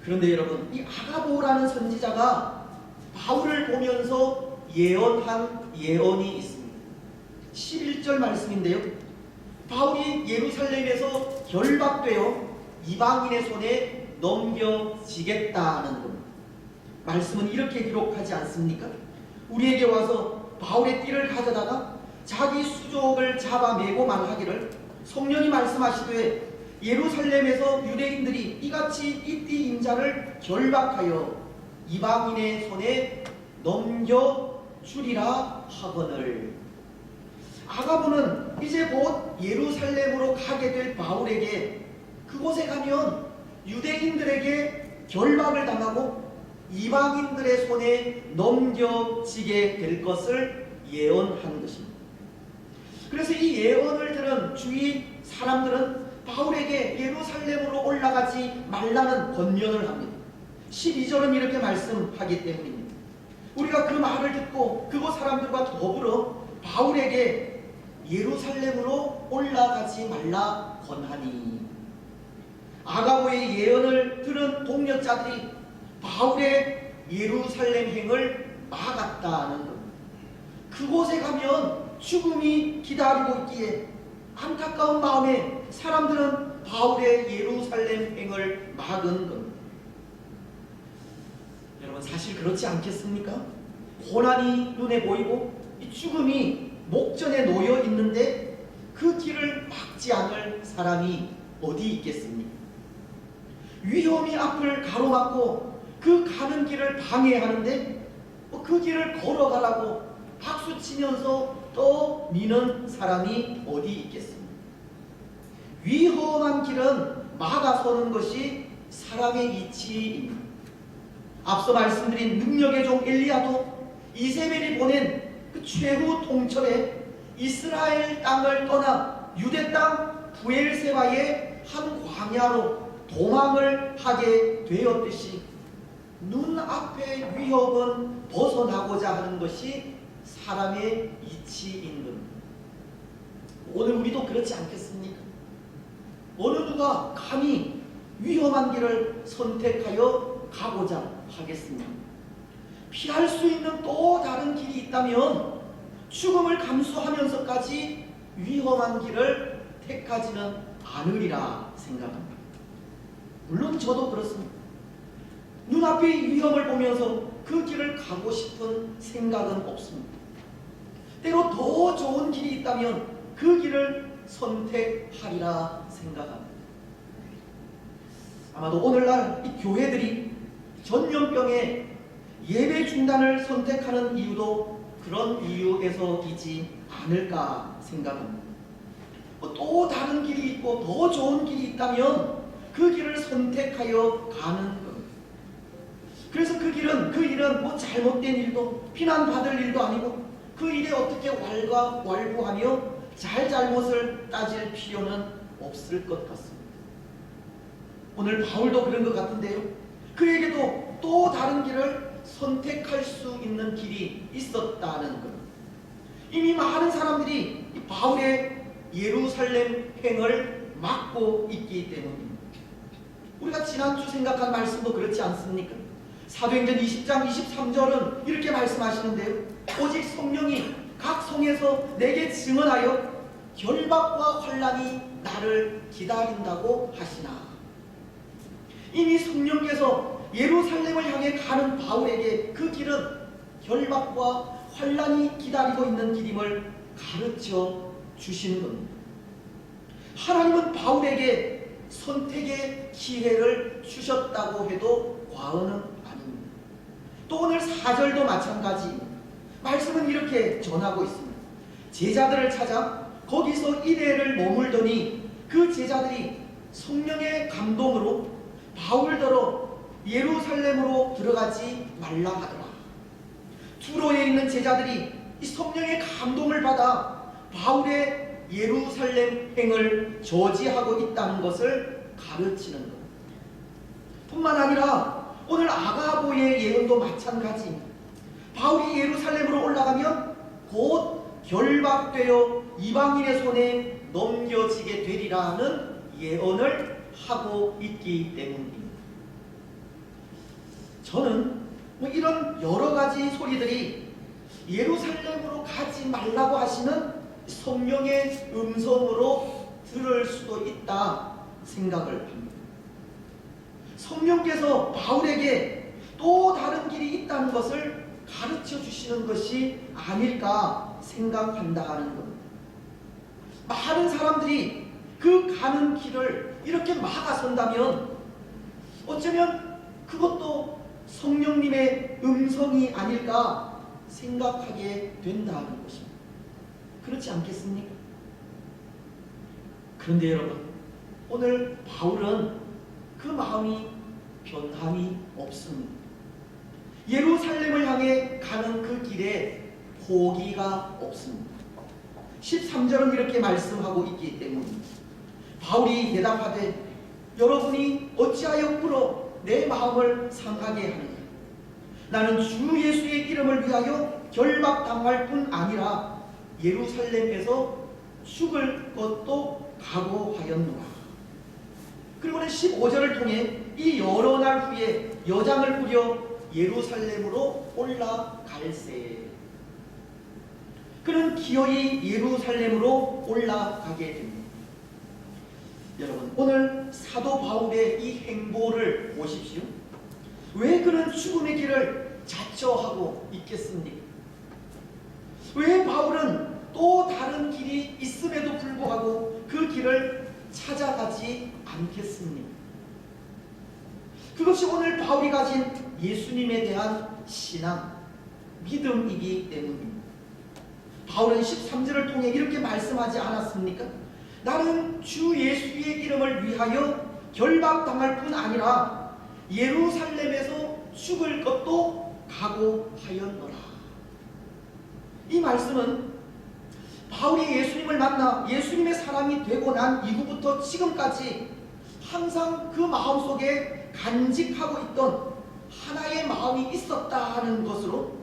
그런데 여러분, 이 아가보라는 선지자가 바울을 보면서 예언한 예언이 있습니다. 11절 말씀인데요. 바울이 예루살렘에서 결박되어 이방인의 손에 넘겨지겠다는 겁니다. 말씀은 이렇게 기록하지 않습니까? 우리에게 와서 바울의 띠를 가져다가 자기 수족을 잡아매고 말하기를, 성령이 말씀하시되 예루살렘에서 유대인들이 이같이 이 띠 임자를 결박하여 이방인의 손에 넘겨주리라 하거늘. 아가보는 이제 곧 예루살렘으로 가게 될 바울에게 그곳에 가면 유대인들에게 결박을 당하고 이방인들의 손에 넘겨지게 될 것을 예언한 것입니다. 그래서 이 예언을 들은 주위 사람들은 바울에게 예루살렘으로 올라가지 말라는 권면을 합니다. 12절은 이렇게 말씀하기 때문입니다. 우리가 그 말을 듣고 그곳 사람들과 더불어 바울에게 예루살렘으로 올라가지 말라 권하니, 아가보의 예언을 들은 동역자들이 바울의 예루살렘 행을 막았다는 것. 그곳에 가면 죽음이 기다리고 있기에 안타까운 마음에 사람들은 바울의 예루살렘 행을 막은 겁니다. 여러분, 사실 그렇지 않겠습니까? 고난이 눈에 보이고 이 죽음이 목전에 놓여 있는데 그 길을 막지 않을 사람이 어디 있겠습니까? 위험이 앞을 가로막고 그 가는 길을 방해하는데 그 길을 걸어가라고 박수 치면서 떠미는 사람이 어디 있겠습니까? 위험한 길은 막아서는 것이 사람의 이치입니다. 앞서 말씀드린 능력의 종 엘리야도 이세벨이 보낸 그 최후 통첩에 이스라엘 땅을 떠나 유대 땅 부엘세바의 한 광야로 도망을 하게 되었듯이 눈앞의 위협은 벗어나고자 하는 것이 사람의 이치인 겁니다. 오늘 우리도 그렇지 않겠습니까? 어느 누가 감히 위험한 길을 선택하여 가고자 하겠습니까? 피할 수 있는 또 다른 길이 있다면 죽음을 감수하면서까지 위험한 길을 택하지는 않으리라 생각합니다. 물론 저도 그렇습니다. 눈앞의 위험을 보면서 그 길을 가고 싶은 생각은 없습니다. 때로 더 좋은 길이 있다면 그 길을 선택하리라 생각합니다. 아마도 오늘날 이 교회들이 전염병의 예배 중단을 선택하는 이유도 그런 이유에서이지 않을까 생각합니다. 또 다른 길이 있고 더 좋은 길이 있다면 그 길을 선택하여 가는 겁니다. 그래서 그 일은 뭐 잘못된 일도 비난받을 일도 아니고 그 일에 어떻게 왈가왈부하며 잘못을 따질 필요는 없을 것 같습니다. 오늘 바울도 그런 것 같은데요. 그에게도 또 다른 길을 선택할 수 있는 길이 있었다는 것. 이미 많은 사람들이 바울의 예루살렘 행을 막고 있기 때문입니다. 우리가 지난주 생각한 말씀도 그렇지 않습니까? 사도행전 20장 23절은 이렇게 말씀하시는데요. 오직 성령이 각 성에서 내게 증언하여 결박과 환난이 나를 기다린다고 하시나. 이미 성령께서 예루살렘을 향해 가는 바울에게 그 길은 결박과 환난이 기다리고 있는 길임을 가르쳐 주시는 겁니다. 하나님은 바울에게 선택의 기회를 주셨다고 해도 과언은 아닙니다. 또 오늘 4절도 마찬가지입니다. 말씀은 이렇게 전하고 있습니다. 제자들을 찾아 거기서 이래를 머물더니 그 제자들이 성령의 감동으로 바울더러 예루살렘으로 들어가지 말라 하더라. 두로에 있는 제자들이 이 성령의 감동을 받아 바울의 예루살렘 행을 저지하고 있다는 것을 가르치는 것. 뿐만 아니라 오늘 아가보의 예언도 마찬가지입니다. 바울이 예루살렘으로 올라가면 곧 결박되어 이방인의 손에 넘겨지게 되리라는 예언을 하고 있기 때문입니다. 저는 이런 여러 가지 소리들이 예루살렘으로 가지 말라고 하시는 성령의 음성으로 들을 수도 있다 생각을 합니다. 성령께서 바울에게 또 다른 길이 있다는 것을 가르쳐 주시는 것이 아닐까 생각한다 하는 겁니다. 많은 사람들이 그 가는 길을 이렇게 막아선다면 어쩌면 그것도 성령님의 음성이 아닐까 생각하게 된다는 것입니다. 그렇지 않겠습니까? 그런데 여러분, 오늘 바울은 그 마음이 변함이 없습니다. 예루살렘을 향해 가는 그 길에 포기가 없습니다. 13절은 이렇게 말씀하고 있기 때문입니다. 바울이 대답하되 여러분이 어찌하여 꿇어 내 마음을 상하게 하느냐. 나는 주 예수의 이름을 위하여 결박당할 뿐 아니라 예루살렘에서 죽을 것도 각오하였노라. 그리고는 15절을 통해 이 여러 날 후에 여장을 부려 예루살렘으로 올라갈세. 그는 기어이 예루살렘으로 올라가게 됩니다. 여러분, 오늘 사도 바울의 이 행보를 보십시오. 왜 그는 죽음의 길을 자처하고 있겠습니까? 왜 바울은 또 다른 길이 있음에도 불구하고 그 길을 찾아가지 않겠습니까? 그것이 오늘 바울이 가진 예수님에 대한 신앙, 믿음이기 때문입니다. 바울은 13절을 통해 이렇게 말씀하지 않았습니까? 나는 주 예수의 이름을 위하여 결박당할 뿐 아니라 예루살렘에서 죽을 것도 각오하였노라. 이 말씀은 바울이 예수님을 만나 예수님의 사람이 되고 난 이후부터 지금까지 항상 그 마음속에 간직하고 있던 하나의 마음이 있었다는 것으로,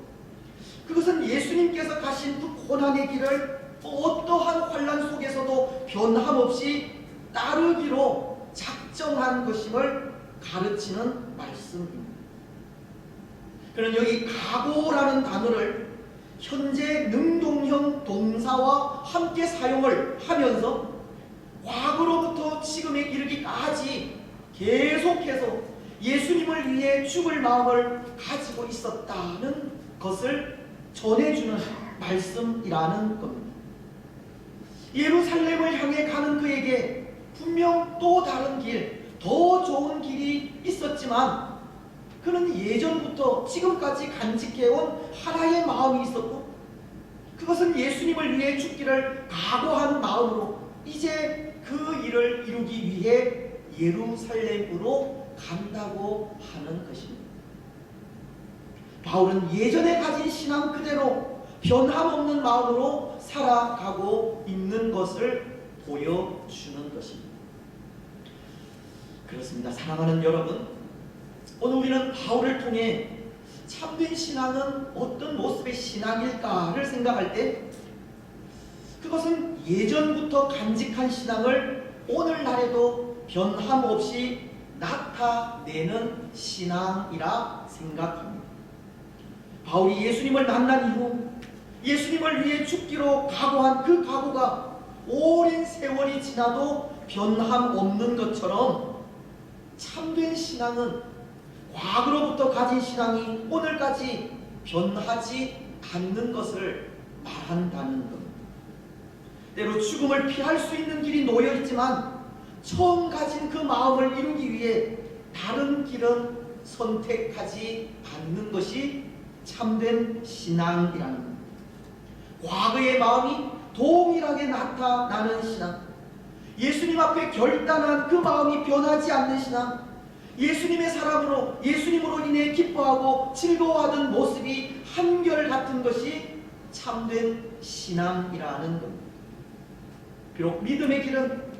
그것은 예수님께서 가신 그 고난의 길을 어떠한 환난 속에서도 변함없이 따르기로 작정한 것임을 가르치는 말씀입니다. 그는 여기 각오라는 단어를 현재 능동형 동사와 함께 사용을 하면서 과거로부터 지금에 이르기까지 계속해서 예수님을 위해 죽을 마음을 가지고 있었다는 것을 전해주는 말씀이라는 겁니다. 예루살렘을 향해 가는 그에게 분명 또 다른 길, 더 좋은 길이 있었지만 그는 예전부터 지금까지 간직해온 하나의 마음이 있었고, 그것은 예수님을 위해 죽기를 각오한 마음으로 이제 그 일을 이루기 위해 예루살렘으로 간다고 하는 것입니다. 바울은 예전에 가진 신앙 그대로 변함없는 마음으로 살아가고 있는 것을 보여주는 것입니다. 그렇습니다. 사랑하는 여러분, 오늘 우리는 바울을 통해 참된 신앙은 어떤 모습의 신앙일까를 생각할 때 그것은 예전부터 간직한 신앙을 오늘날에도 변함없이 나타내는 신앙이라 생각합니다. 바울이 예수님을 만난 이후 예수님을 위해 죽기로 각오한 그 각오가 오랜 세월이 지나도 변함없는 것처럼 참된 신앙은 과거로부터 가진 신앙이 오늘까지 변하지 않는 것을 말한다는 겁니다. 때로 죽음을 피할 수 있는 길이 놓여 있지만 처음 가진 그 마음을 이루기 위해 다른 길은 선택하지 않는 것이 참된 신앙이라는 겁니다. 과거의 마음이 동일하게 나타나는 신앙, 예수님 앞에 결단한 그 마음이 변하지 않는 신앙, 예수님의 사랑으로 예수님으로 인해 기뻐하고 즐거워하던 모습이 한결같은 것이 참된 신앙이라는 겁니다. 비록 믿음의 길은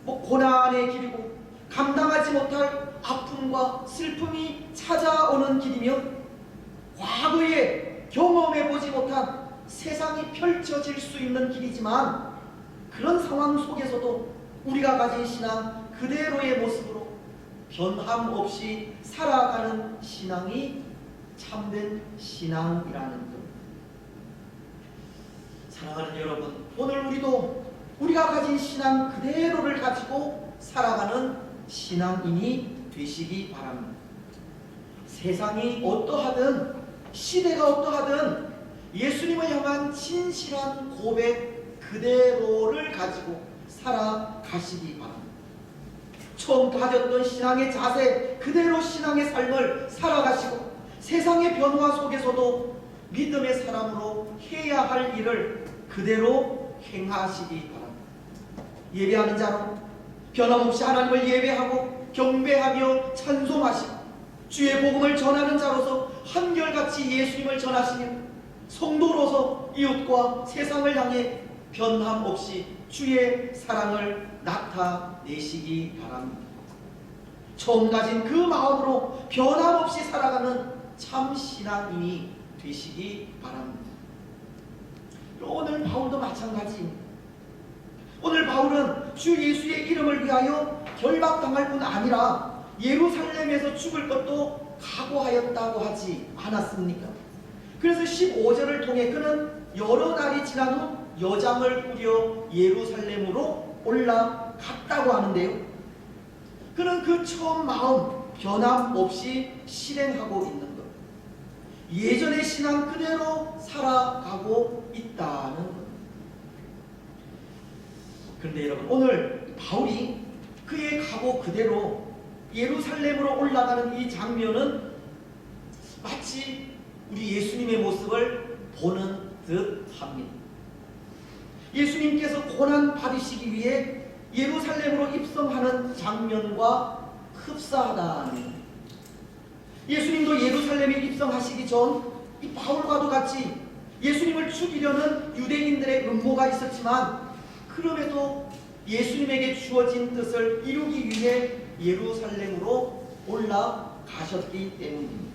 고난의 길이고 감당하지 못할 아픔과 슬픔이 찾아오는 길이며 과거에 경험해보지 못한 세상이 펼쳐질 수 있는 길이지만, 그런 상황 속에서도 우리가 가진 신앙 그대로의 모습으로 변함없이 살아가는 신앙이 참된 신앙이라는 것. 사랑하는 여러분, 오늘 우리도 우리가 가진 신앙 그대로를 가지고 살아가는 신앙인이 되시기 바랍니다. 세상이 어떠하든 시대가 어떠하든 예수님을 향한 진실한 고백 그대로를 가지고 살아가시기 바랍니다. 처음 가졌던 신앙의 자세 그대로 신앙의 삶을 살아가시고 세상의 변화 속에서도 믿음의 사람으로 해야 할 일을 그대로 행하시기 바랍니다. 예배하는 자로 변함없이 하나님을 예배하고 경배하며 찬송하시고 주의 복음을 전하는 자로서 한결같이 예수님을 전하시며 성도로서 이웃과 세상을 향해 변함없이 주의 사랑을 나타내시기 바랍니다. 처음 가진 그 마음으로 변함없이 살아가는 참 신앙인이 되시기 바랍니다. 오늘 바울도 마찬가지입니다. 오늘 바울은 주 예수의 이름을 위하여 결박당할 뿐 아니라 예루살렘에서 죽을 것도 각오하였다고 하지 않았습니까? 그래서 15절을 통해 그는 여러 날이 지난 후 여장을 꾸려 예루살렘으로 올라갔다고 하는데요, 그는 그 처음 마음 변함없이 실행하고 있는 것, 예전의 신앙 그대로 살아가고 있다는 것. 그런데 여러분, 오늘 바울이 그의 각오 그대로 예루살렘으로 올라가는 이 장면은 마치 우리 예수님의 모습, 모습을 보는 듯 합니다. 예수님께서 고난 받으시기 위해 예루살렘으로 입성하는 장면과 흡사하다는, 예수님도 예루살렘에 입성하시기 전 이 바울과도 같이 예수님을 죽이려는 유대인들의 음모가 있었지만, 그럼에도 예수님에게 주어진 뜻을 이루기 위해 예루살렘으로 올라가셨기 때문입니다.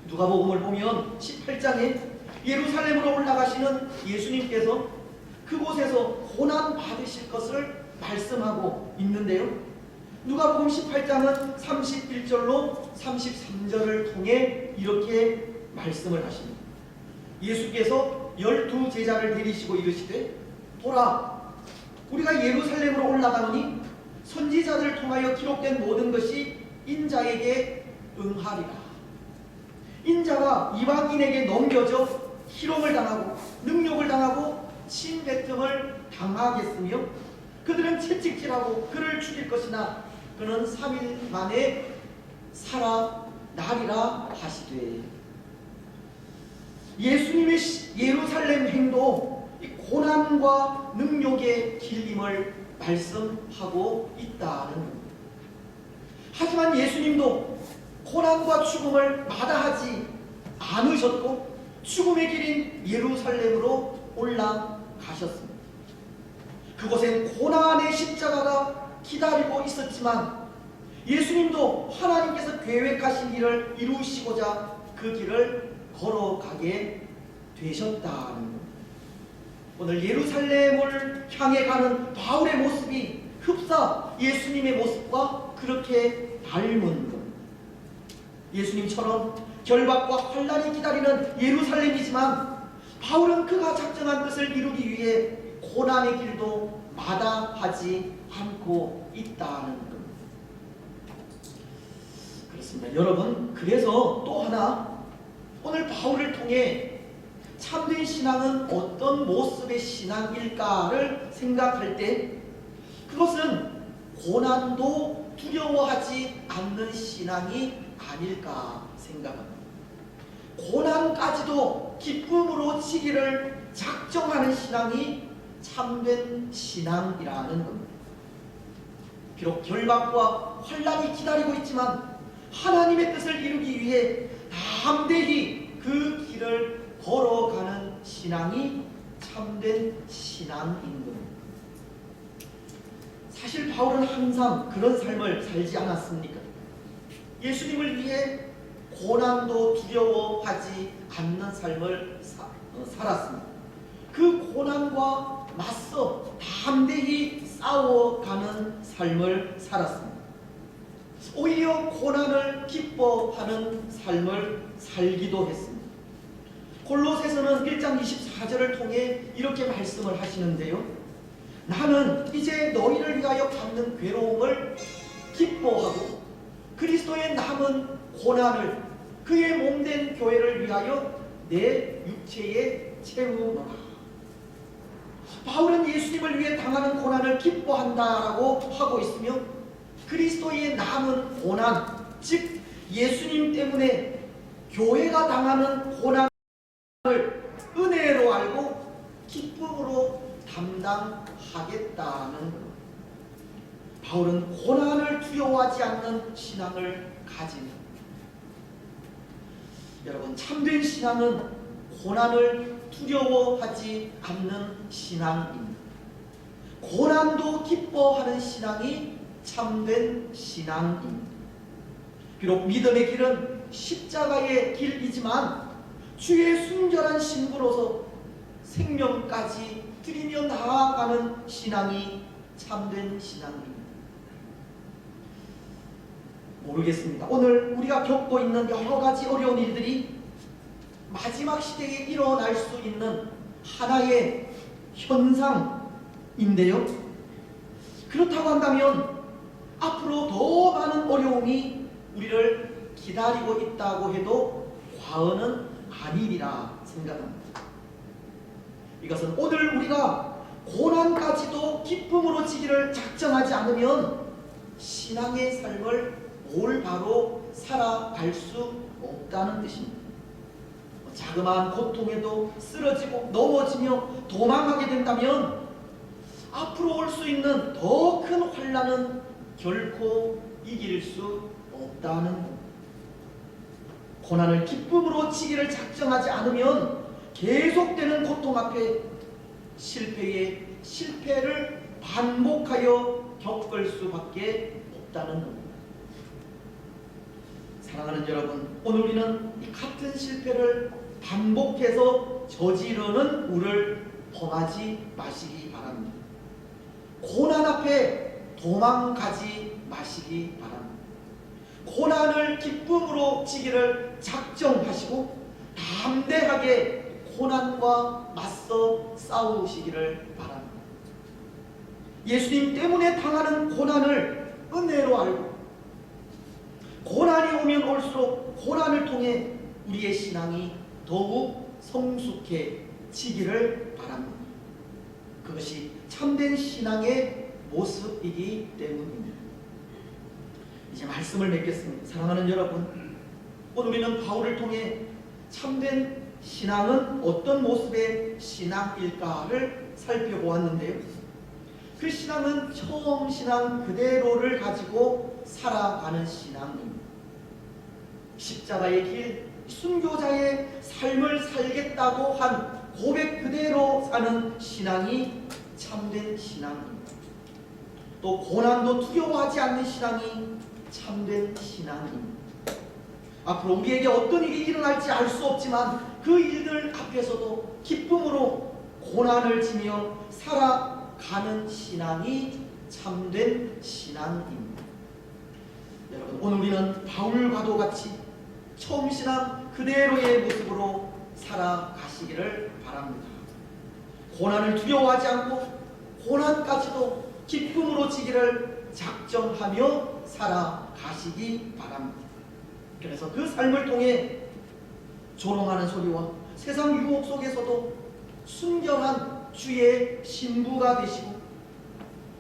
누가복음을 보면 18장에 예루살렘으로 올라가시는 예수님께서 그곳에서 고난 받으실 것을 말씀하고 있는데요. 누가복음 18장은 31절로 33절을 통해 이렇게 말씀을 하십니다. 예수께서 12제자를 데리시고 이르시되, 보라, 우리가 예루살렘으로 올라가노니 선지자들을 통하여 기록된 모든 것이 인자에게 응하리라. 인자가 이방인에게 넘겨져 희롱을 당하고 능욕을 당하고 침뱉음을 당하겠으며 그들은 채찍질하고 그를 죽일 것이나 그는 3일 만에 살아나리라 하시되, 예수님의 예루살렘 행도 이 고난과 능욕의 길림을 말씀하고 있다는 겁니다. 하지만 예수님도 고난과 죽음을 마다하지 않으셨고 죽음의 길인 예루살렘으로 올라가셨습니다. 그곳엔 고난의 십자가가 기다리고 있었지만 예수님도 하나님께서 계획하신 일을 이루시고자 그 길을 걸어가게 되셨다는 겁니다. 오늘 예루살렘을 향해 가는 바울의 모습이 흡사 예수님의 모습과 그렇게 닮은 겁니다. 예수님처럼 결박과 환난이 기다리는 예루살렘이지만 바울은 그가 작정한 뜻을 이루기 위해 고난의 길도 마다하지 않고 있다는 겁니다. 그렇습니다. 여러분, 그래서 또 하나 오늘 바울을 통해 참된 신앙은 어떤 모습의 신앙일까를 생각할 때 그것은 고난도 두려워하지 않는 신앙이 아닐까 생각합니다. 고난까지도 기쁨으로 치기를 작정하는 신앙이 참된 신앙이라는 겁니다. 비록 결박과 환난이 기다리고 있지만 하나님의 뜻을 이루기 위해 담대히 그 길을 걸어가는 신앙이 참된 신앙인 겁니다. 사실 바울은 항상 그런 삶을 살지 않았습니까? 예수님을 위해 고난도 두려워하지 않는 삶을 살았습니다. 그 고난과 맞서 담대히 싸워가는 삶을 살았습니다. 오히려 고난을 기뻐하는 삶을 살기도 했습니다. 골로새서는 1장 24절을 통해 이렇게 말씀을 하시는데요. 나는 이제 너희를 위하여 받는 괴로움을 기뻐하고 그리스도의 남은 고난을 그의 몸된 교회를 위하여 내 육체에 채우노라. 바울은 예수님을 위해 당하는 고난을 기뻐한다라고 하고 있으며 그리스도의 남은 고난, 즉 예수님 때문에 교회가 당하는 고난을 은혜로 알고 기쁨으로 담당하겠다는 것. 바울은 고난을 두려워하지 않는 신앙을 가집니다. 여러분, 참된 신앙은 고난을 두려워하지 않는 신앙입니다. 고난도 기뻐하는 신앙이 참된 신앙입니다. 비록 믿음의 길은 십자가의 길이지만 주의 순결한 신부로서 생명까지 드리며 나아가는 신앙이 참된 신앙입니다. 모르겠습니다. 오늘 우리가 겪고 있는 여러 가지 어려운 일들이 마지막 시대에 일어날 수 있는 하나의 현상인데요. 그렇다고 한다면 앞으로 더 많은 어려움이 우리를 기다리고 있다고 해도 과언은 아니리라 생각합니다. 이것은 오늘 우리가 고난까지도 기쁨으로 지기를 작정하지 않으면 신앙의 삶을 올바로 살아갈 수 없다는 뜻입니다. 자그마한 고통에도 쓰러지고 넘어지며 도망하게 된다면 앞으로 올 수 있는 더 큰 환난은 결코 이길 수 없다는 것. 고난을 기쁨으로 치기를 작정하지 않으면 계속되는 고통 앞에 실패를 반복하여 겪을 수밖에 없다는 겁니다. 사랑하는 여러분, 오늘 우리는 이 같은 실패를 반복해서 저지르는 우를 범하지 마시기 바랍니다. 고난 앞에 도망가지 마시기 바랍니다. 고난을 기쁨으로 치기를 작정하시고 담대하게 고난과 맞서 싸우시기를 바랍니다. 예수님 때문에 당하는 고난을 은혜로 알고 고난이 오면 올수록 고난을 통해 우리의 신앙이 더욱 성숙해지기를 바랍니다. 그것이 참된 신앙의 모습이기 때문입니다. 이제 말씀을 맺겠습니다. 사랑하는 여러분, 오늘 우리는 바울을 통해 참된 신앙은 어떤 모습의 신앙일까를 살펴보았는데요. 그 신앙은 처음 신앙 그대로를 가지고 살아가는 신앙입니다. 십자가의 길, 순교자의 삶을 살겠다고 한 고백 그대로 사는 신앙이 참된 신앙입니다. 또 고난도 두려워하지 않는 신앙이 참된 신앙입니다. 앞으로 우리에게 어떤 일이 일어날지 알 수 없지만 그 일들 앞에서도 기쁨으로 고난을 지며 살아가는 신앙이 참된 신앙입니다. 여러분, 오늘 우리는 바울과도 같이 처음 신앙 그대로의 모습으로 살아가시기를 바랍니다. 고난을 두려워하지 않고 고난까지도 기쁨으로 지기를 작정하며 살아가시기 바랍니다. 그래서 그 삶을 통해 조롱하는 소리와 세상 유혹 속에서도 순결한 주의 신부가 되시고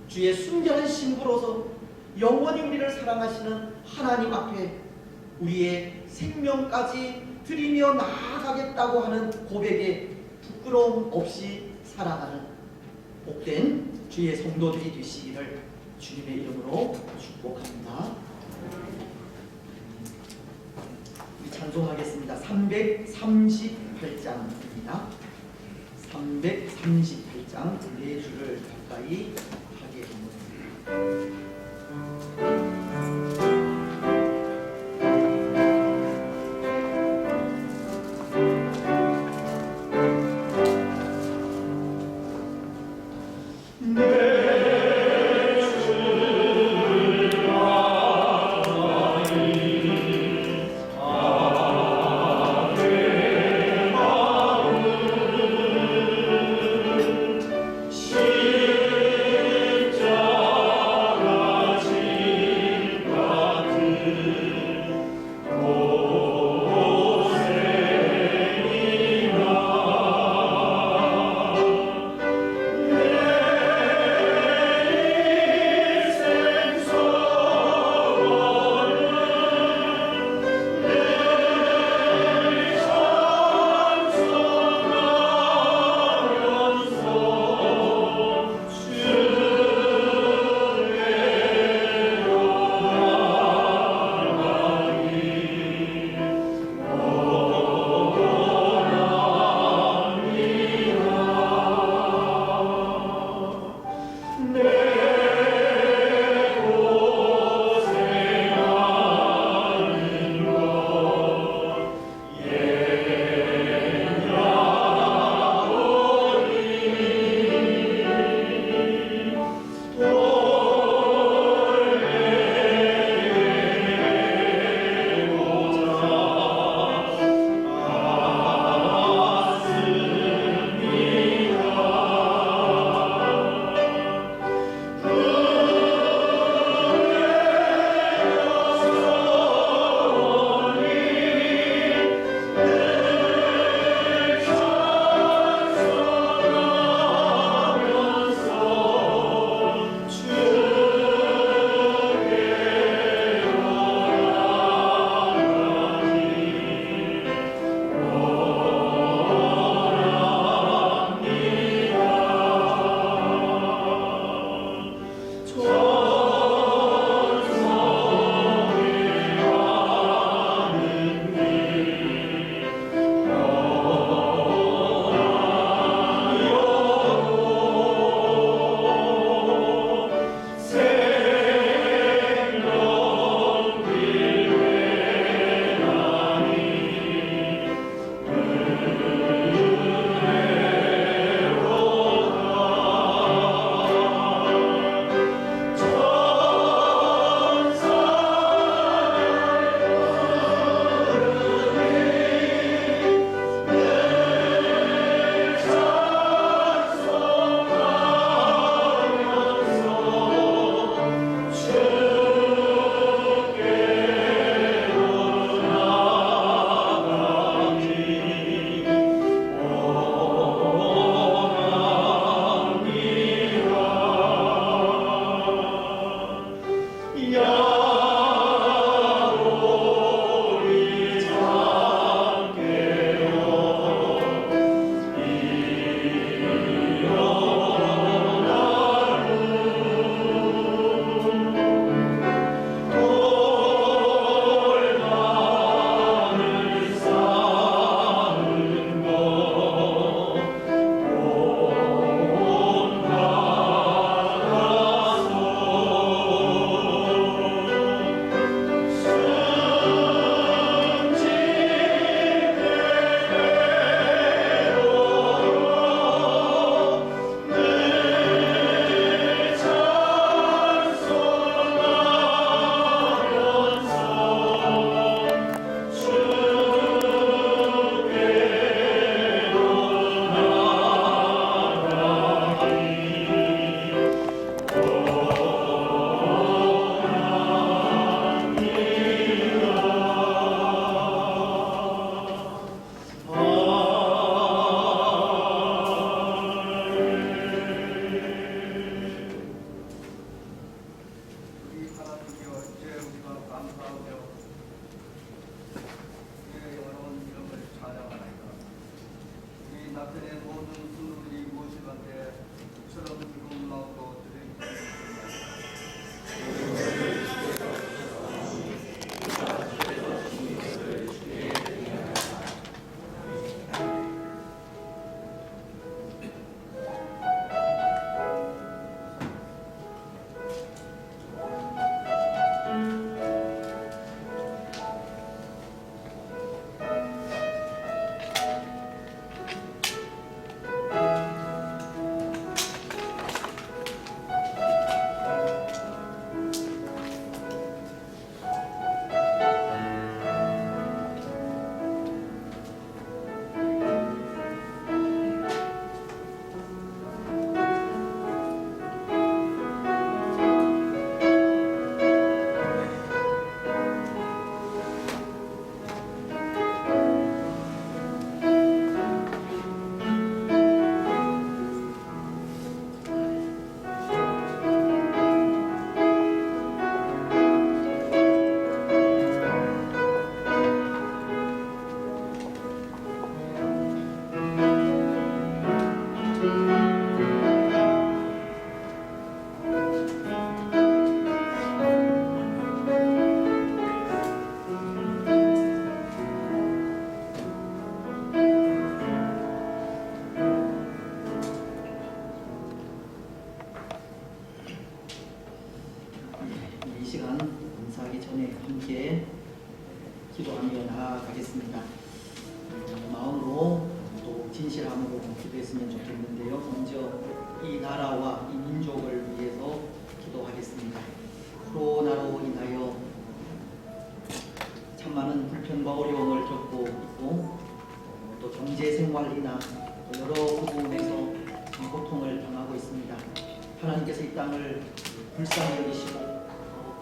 주의 순결한 신부로서 영원히 우리를 사랑하시는 하나님 앞에 우리의 생명까지 드리며 나아가겠다고 하는 고백에 부끄러움 없이 살아가는 복된 주의 성도들이 되시기를 주님의 이름으로 축복합니다. 우리 찬송하겠습니다. 338장입니다. 338장 네 줄을 가까이 하게 됩니다. 십자가 아테네 모든 순우들이 모시건대 처럼 즐거운 마음으로 드리겠습니다. 이 시간 감사하기 전에 함께 기도하며 나아가겠습니다. 마음으로 또 진실함으로 기도했으면 좋겠는데요. 먼저 이 나라와 이 민족을 위해서 기도하겠습니다. 코로나로 인하여 참 많은 불편과 어려움을 겪고 있고 또 경제 생활이나 또 여러 부분에서 참 고통을 당하고 있습니다. 하나님께서 이 땅을 불쌍히 여기시고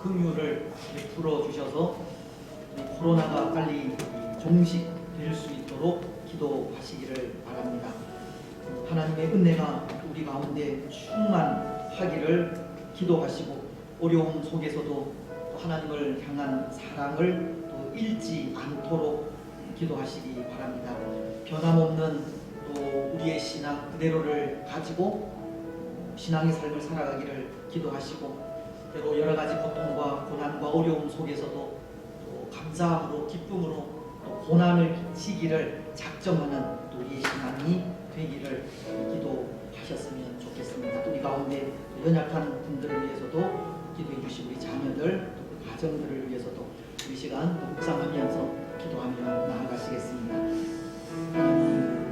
긍휼을 베풀어 주셔서 이 코로나가 빨리 종식될 수 있도록 기도하시기를 바랍니다. 하나님의 은혜가 우리 가운데 충만하기를 기도하시고 어려움 속에서도 또 하나님을 향한 사랑을 또 잃지 않도록 기도하시기 바랍니다. 변함없는 또 우리의 신앙 그대로를 가지고 신앙의 삶을 살아가기를 기도하시고 때로 여러 가지 고통과 고난과 어려움 속에서도 또 감사함으로 기쁨으로 또 고난을 끼치기를 작정하는 또 우리의 신앙이 되기를 기도하셨으면 좋겠습니다. 우리 가운데 연약한 분들을 위해서도 기도해 주시고 우리 자녀들 또 그 가정들을 위해서도 이 시간 묵상하면서 기도하며 나아가시겠습니다. 하나님 감사합니다.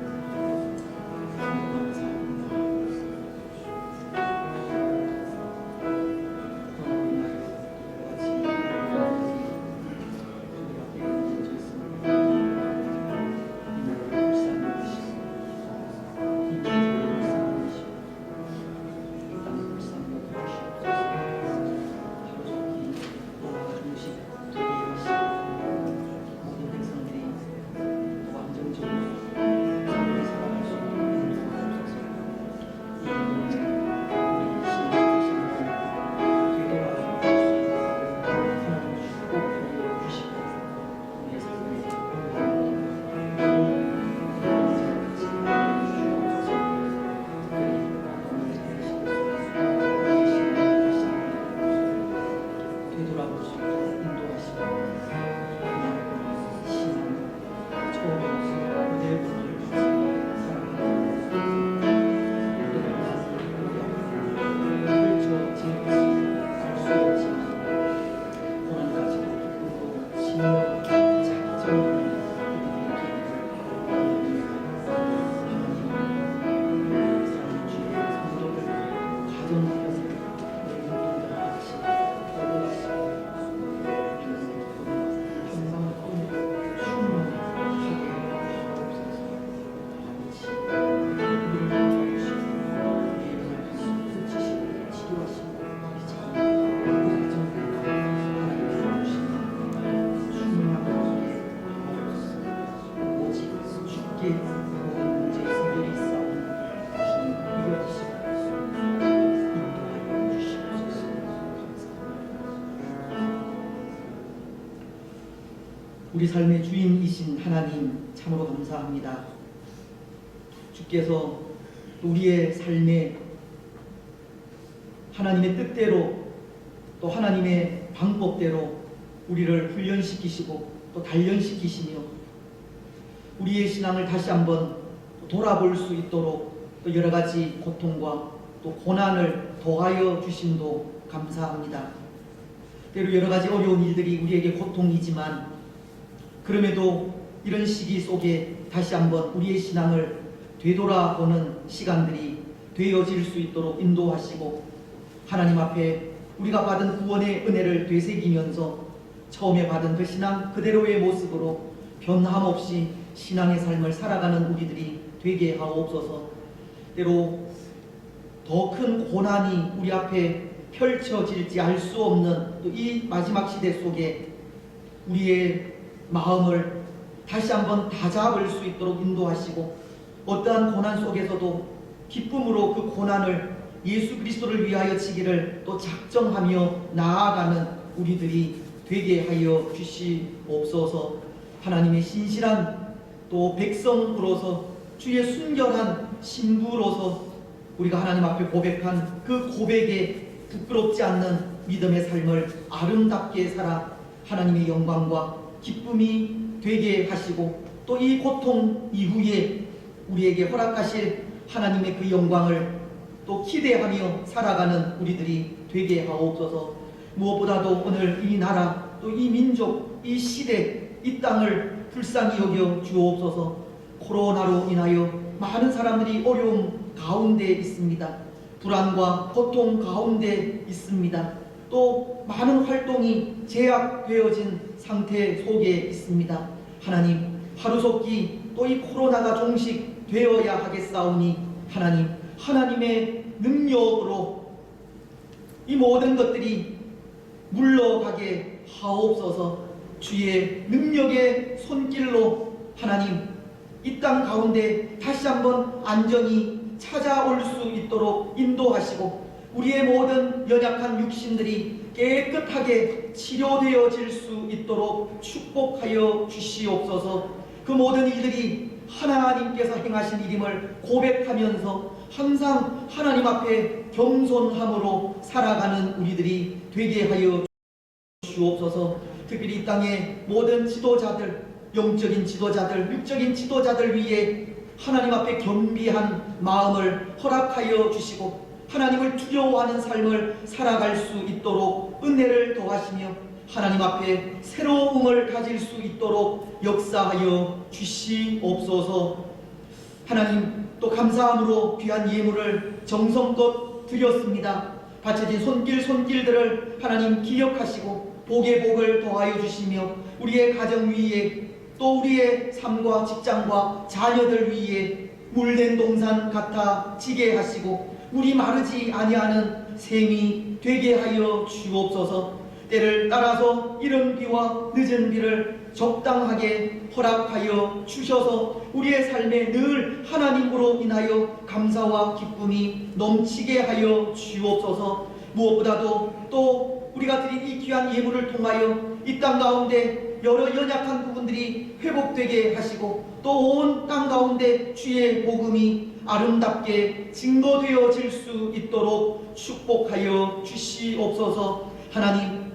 우리 삶의 주인이신 하나님 참으로 감사합니다. 주께서 우리의 삶에 하나님의 뜻대로 또 하나님의 방법대로 우리를 훈련시키시고 또 단련시키시며 우리의 신앙을 다시 한번 돌아볼 수 있도록 또 여러 가지 고통과 또 고난을 더하여 주심도 감사합니다. 때로 여러 가지 어려운 일들이 우리에게 고통이지만 그럼에도 이런 시기 속에 다시 한번 우리의 신앙을 되돌아보는 시간들이 되어질 수 있도록 인도하시고 하나님 앞에 우리가 받은 구원의 은혜를 되새기면서 처음에 받은 그 신앙 그대로의 모습으로 변함없이 신앙의 삶을 살아가는 우리들이 되게 하옵소서. 때로 더 큰 고난이 우리 앞에 펼쳐질지 알 수 없는 또 이 마지막 시대 속에 우리의 마음을 다시 한번 다잡을 수 있도록 인도하시고 어떠한 고난 속에서도 기쁨으로 그 고난을 예수 그리스도를 위하여 지기를 또 작정하며 나아가는 우리들이 되게 하여 주시옵소서. 하나님의 신실한 또 백성으로서 주의 순결한 신부로서 우리가 하나님 앞에 고백한 그 고백에 부끄럽지 않는 믿음의 삶을 아름답게 살아 하나님의 영광과 기쁨이 되게 하시고 또 이 고통 이후에 우리에게 허락하실 하나님의 그 영광을 또 기대하며 살아가는 우리들이 되게 하옵소서. 무엇보다도 오늘 이 나라 또 이 민족 이 시대 이 땅을 불쌍히 여겨 주옵소서. 코로나로 인하여 많은 사람들이 어려움 가운데 있습니다. 불안과 고통 가운데 있습니다. 또 많은 활동이 제약되어진 상태 속에 있습니다. 하나님 하루속히 또 이 코로나가 종식되어야 하겠사오니 하나님 하나님의 능력으로 이 모든 것들이 물러가게 하옵소서. 주의 능력의 손길로 하나님 이 땅 가운데 다시 한번 안전히 찾아올 수 있도록 인도하시고 우리의 모든 연약한 육신들이 깨끗하게 치료되어질 수 있도록 축복하여 주시옵소서. 그 모든 일들이 하나님께서 행하신 일임을 고백하면서 항상 하나님 앞에 겸손함으로 살아가는 우리들이 되게 하여 주옵소서. 특별히 이 땅의 모든 지도자들, 영적인 지도자들, 육적인 지도자들 위해 하나님 앞에 겸비한 마음을 허락하여 주시고 하나님을 두려워하는 삶을 살아갈 수 있도록 은혜를 더하시며 하나님 앞에 새로움을 가질 수 있도록 역사하여 주시옵소서. 하나님 또 감사함으로 귀한 예물을 정성껏 드렸습니다. 바쳐진 손길들을 하나님 기억하시고 복의 복을 더하여 주시며 우리의 가정 위에 또 우리의 삶과 직장과 자녀들 위에 물된 동산 같아 지게 하시고 물이 마르지 아니하는 샘이 되게 하여 주옵소서. 때를 따라서 이른 비와 늦은 비를 적당하게 허락하여 주셔서 우리의 삶에 늘 하나님으로 인하여 감사와 기쁨이 넘치게 하여 주옵소서. 무엇보다도 또 우리가 드린 이 귀한 예물을 통하여 이 땅 가운데 여러 연약한 부분들이 회복되게 하시고 또 온 땅 가운데 주의 복음이 아름답게 증거되어질 수 있도록 축복하여 주시옵소서. 하나님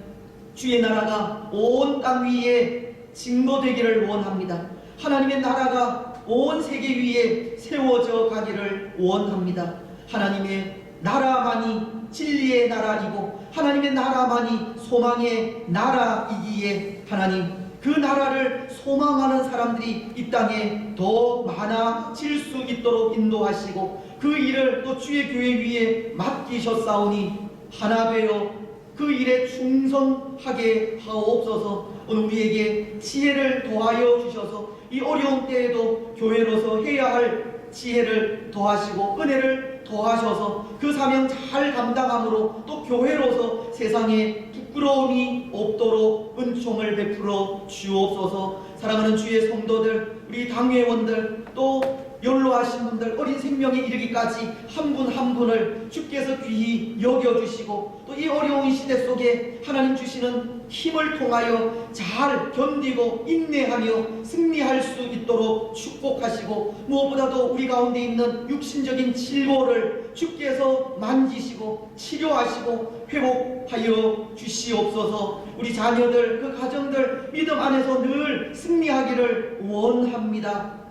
주의 나라가 온 땅 위에 증거되기를 원합니다. 하나님의 나라가 온 세계 위에 세워져 가기를 원합니다. 하나님의 나라만이 진리의 나라이고 하나님의 나라만이 소망의 나라이기에 하나님 그 나라를 소망하는 사람들이 이 땅에 더 많아질 수 있도록 인도하시고 그 일을 또 주의 교회 위에 맡기셨사오니 하나 되어 그 일에 충성하게 하옵소서. 오늘 우리에게 지혜를 더하여 주셔서 이 어려운 때에도 교회로서 해야 할 지혜를 더하시고 은혜를 더하셔서 그 사명 잘 감당함으로 또 교회로서 세상에 부끄러움이 없도록 은총을 베풀어 주옵소서. 사랑하는 주의 성도들, 우리 당회원들, 또 연로하신 분들, 어린 생명에 이르기까지 한 분 한 분을 주께서 귀히 여겨주시고 또 이 어려운 시대 속에 하나님 주시는 힘을 통하여 잘 견디고 인내하며 승리할 수 있도록 축복하시고, 무엇보다도 우리 가운데 있는 육신적인 질고를 주께서 만지시고 치료하시고 회복하여 주시옵소서. 우리 자녀들, 그 가정들 믿음 안에서 늘 승리하기를 원합니다.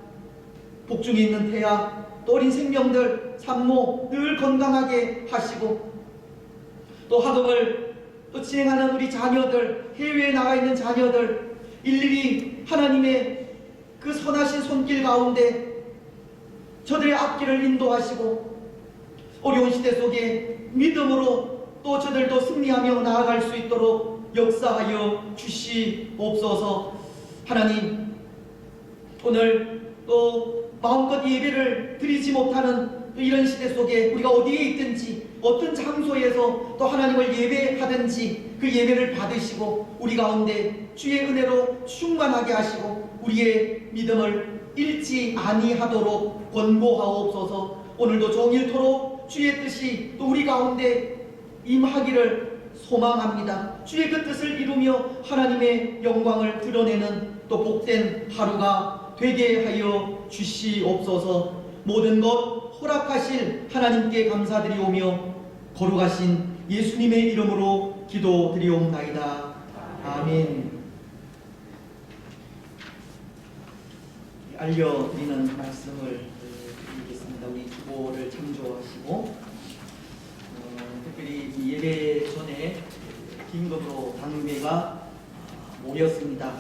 복중에 있는 태아, 또 어린 생명들, 산모 늘 건강하게 하시고, 또 학업을 또 진행하는 우리 자녀들, 해외에 나가 있는 자녀들 일일이 하나님의 그 선하신 손길 가운데 저들의 앞길을 인도하시고, 어려운 시대 속에 믿음으로 또 저들도 승리하며 나아갈 수 있도록 역사하여 주시옵소서. 하나님, 오늘 또 마음껏 예배를 드리지 못하는 이런 시대 속에 우리가 어디에 있든지 어떤 장소에서 또 하나님을 예배하든지 그 예배를 받으시고 우리 가운데 주의 은혜로 충만하게 하시고 우리의 믿음을 잃지 아니하도록 권고하옵소서. 오늘도 종일토록 주의 뜻이 또 우리 가운데 임하기를 소망합니다. 주의 그 뜻을 이루며 하나님의 영광을 드러내는 또 복된 하루가 되게 하여 주시옵소서. 모든 것 허락하실 하나님께 감사드리오며 거룩하신 예수님의 이름으로 기도드리옵나이다. 아멘. 알려드리는 말씀을 드리겠습니다. 우리 주보를 참조하시고, 특별히 이 예배 전에 긴급으로 당회가 모였습니다.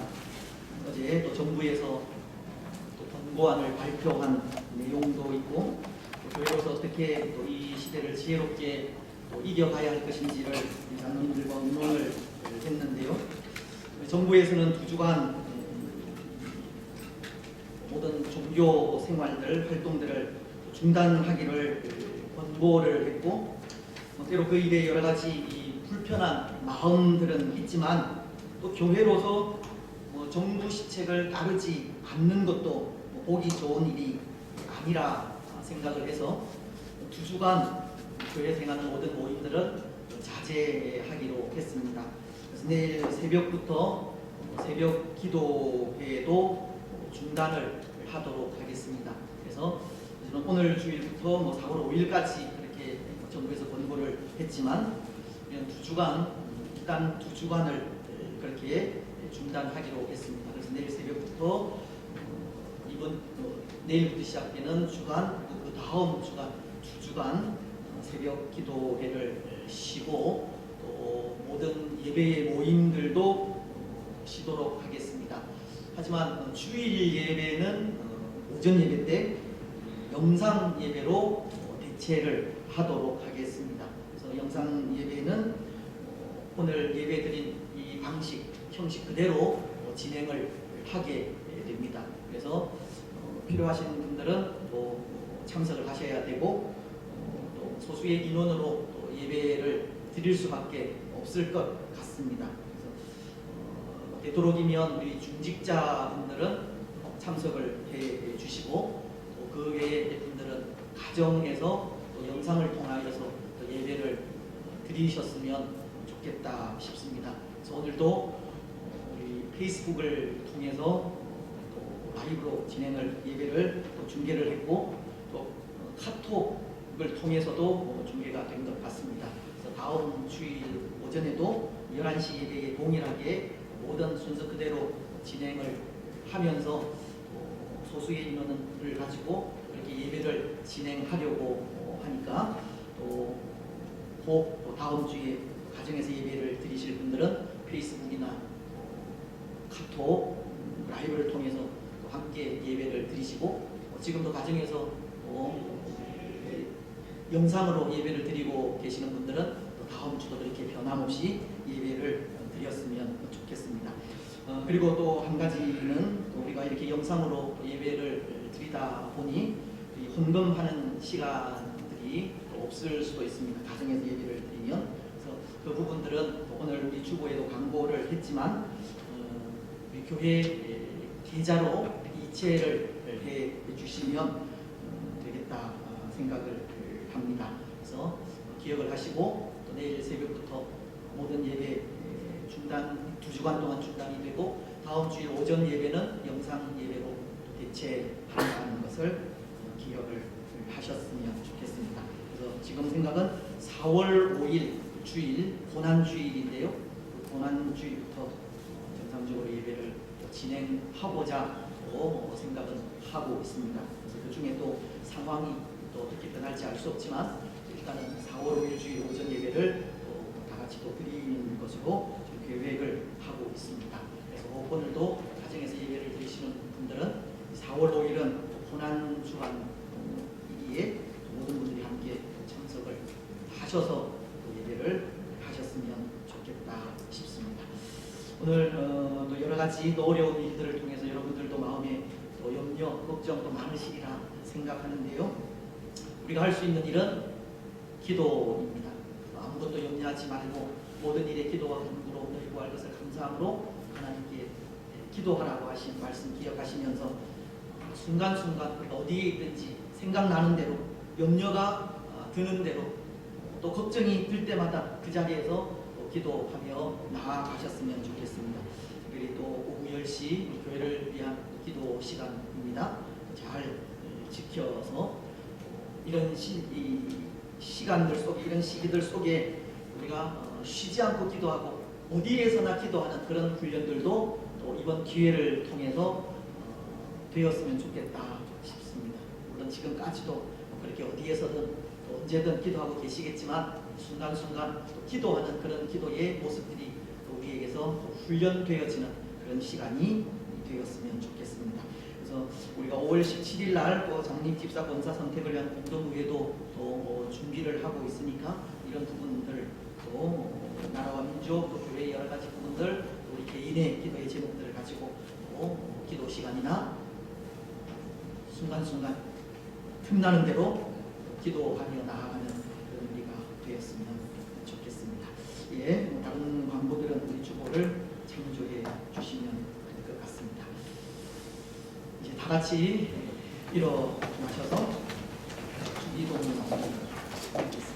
어제 또 정부에서 또 권고안을 발표한 내용도 있고, 교회로서 어떻게 또 이 시대를 지혜롭게 또 이겨가야 할 것인지를 장로님들과 의논을 했는데요. 정부에서는 2주간 모든 종교 생활들, 활동들을 중단하기를 권고를 했고, 때로 그 일에 여러 가지 불편한 마음들은 있지만 또 교회로서 정부 시책을 따르지 않는 것도 보기 좋은 일이 아니라 생각을 해서 2주간 교회 생활하는 모든 모임들은 자제하기로 했습니다. 그래서 내일 새벽부터 새벽 기도회도 중단을 하도록 하겠습니다. 그래서 저는 오늘 주일부터 4월 5일까지 그렇게 정부에서 권고를 했지만 2주간, 일단 2주간을 그렇게 중단하기로 했습니다. 그래서 내일 새벽부터 내일부터 시작되는 주간, 그 다음 주간 2주간 새벽 기도회를 쉬고 또 모든 예배 모임들도 쉬도록 하겠습니다. 하지만 주일 예배는 오전 예배 때 영상 예배로 대체를 하도록 하겠습니다. 그래서 영상 예배는 오늘 예배 드린 이 방식, 형식 그대로 진행을 하게 됩니다. 그래서 필요하신 분들은 또 참석을 하셔야 되고, 또 소수의 인원으로 또 예배를 드릴 수밖에 없을 것 같습니다. 그래서 되도록이면 우리 중직자분들은 참석을 해 주시고, 또 그 외의 분들은 가정에서 또 영상을 통하여서 또 예배를 드리셨으면 좋겠다 싶습니다. 그래서 오늘도 우리 페이스북을 통해서 또 라이브로 예배를 또 중계를 했고, 또 카톡을 통해서도 중계가 된 것 같습니다. 그래서 다음 주일 오전에도 11시 예배에 동일하게 모든 순서 그대로 진행을 하면서 소수의 인원을 가지고 이렇게 예배를 진행하려고 하니까, 또 다음 주에 가정에서 예배를 드리실 분들은 페이스북이나 카톡 라이브를 통해서 또 함께 예배를 드리시고, 지금도 가정에서 영상으로 예배를 드리고 계시는 분들은 또 다음 주도 그렇게 변함없이 예배를 드렸으면 좋겠습니다. 그리고 또 한 가지는 우리가 이렇게 영상으로 예배를 드리다 보니 혼금하는 시간들이 없을 수도 있습니다. 가정에서 예배를 드리면. 그래서 그 부분들은 오늘 우리 주보에도 광고를 했지만 우리 교회 계좌로 이체를 해 주시면 되겠다 생각을 합니다. 그래서 기억을 하시고 또 내일 새벽부터 모든 예배 두 주간 동안 중단이 되고 다음 주일 오전 예배는 영상 예배로 대체한다는 것을 기억을 하셨으면 좋겠습니다. 그래서 지금 생각은 4월 5일 주일 고난주일인데요. 고난주일부터 정상적으로 예배를 진행하고자 생각은 하고 있습니다. 그래서 그 중에 또 상황이 또 어떻게 변할지 알 수 없지만 일단은 4월 5일 주일 오전 예배를 다 같이 또 드리는 것으로 계획을 하고 있습니다. 그래서 오늘도 가정에서 예배를 드리시는 분들은 4월 5일은 고난주간이기에 모든 분들이 함께 참석을 하셔서 예배를 하셨으면 좋겠다 싶습니다. 오늘 또 여러 가지 또 어려운 일들을 통해서 여러분들도 마음에 또 염려, 걱정도 많으시리라 생각하는데요. 우리가 할 수 있는 일은 기도입니다. 아무것도 염려하지 말고 모든 일에 기도와 간구로 너희 구할 것을 감사함으로 하나님께 기도하라고 하신 말씀 기억하시면서 순간순간 어디에 있든지 생각나는 대로 염려가 드는 대로 또 걱정이 들 때마다 그 자리에서 또 기도하며 나아가셨으면 좋겠습니다. 특별히 또 오후 10시 교회를 위한 기도 시간입니다. 잘 지켜서 이런 시간들 속에 이런 시기들 속에 우리가 쉬지 않고 기도하고 어디에서나 기도하는 그런 훈련들도 또 이번 기회를 통해서 되었으면 좋겠다 싶습니다. 물론 지금까지도 그렇게 어디에서든 또 언제든 기도하고 계시겠지만 순간순간 또 기도하는 그런 기도의 모습들이 또 우리에게서 또 훈련되어지는 그런 시간이 되었으면 좋겠습니다. 그래서 우리가 5월 17일 날 장립 집사 권사 선택을 위한 공동의회도 또 준비를 하고 있으니까 이런 부분들 또 나라와 민족 또 교회의 여러 가지 부분들 우리 개인의 기도의 제목들을 가지고 또 기도 시간이나 순간순간 틈나는 대로 기도하며 나아가는 그런 우리가 되었으면 좋겠습니다. 예, 다른 광고들은 우리 주보를 참조해 주시면 될 것 같습니다. 이제 다 같이 일어나셔서 주기도문을 하겠습니다.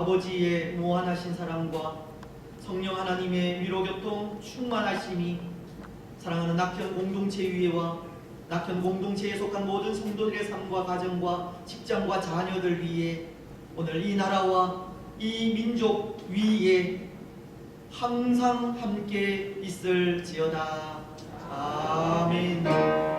아버지의 무한하신 사랑과 성령 하나님의 위로교통 충만하심이 사랑하는 낙현 공동체 위에와 낙현 공동체에 속한 모든 성도들의 삶과 가정과 직장과 자녀들 위에 오늘 이 나라와 이 민족 위에 항상 함께 있을지어다. 아멘.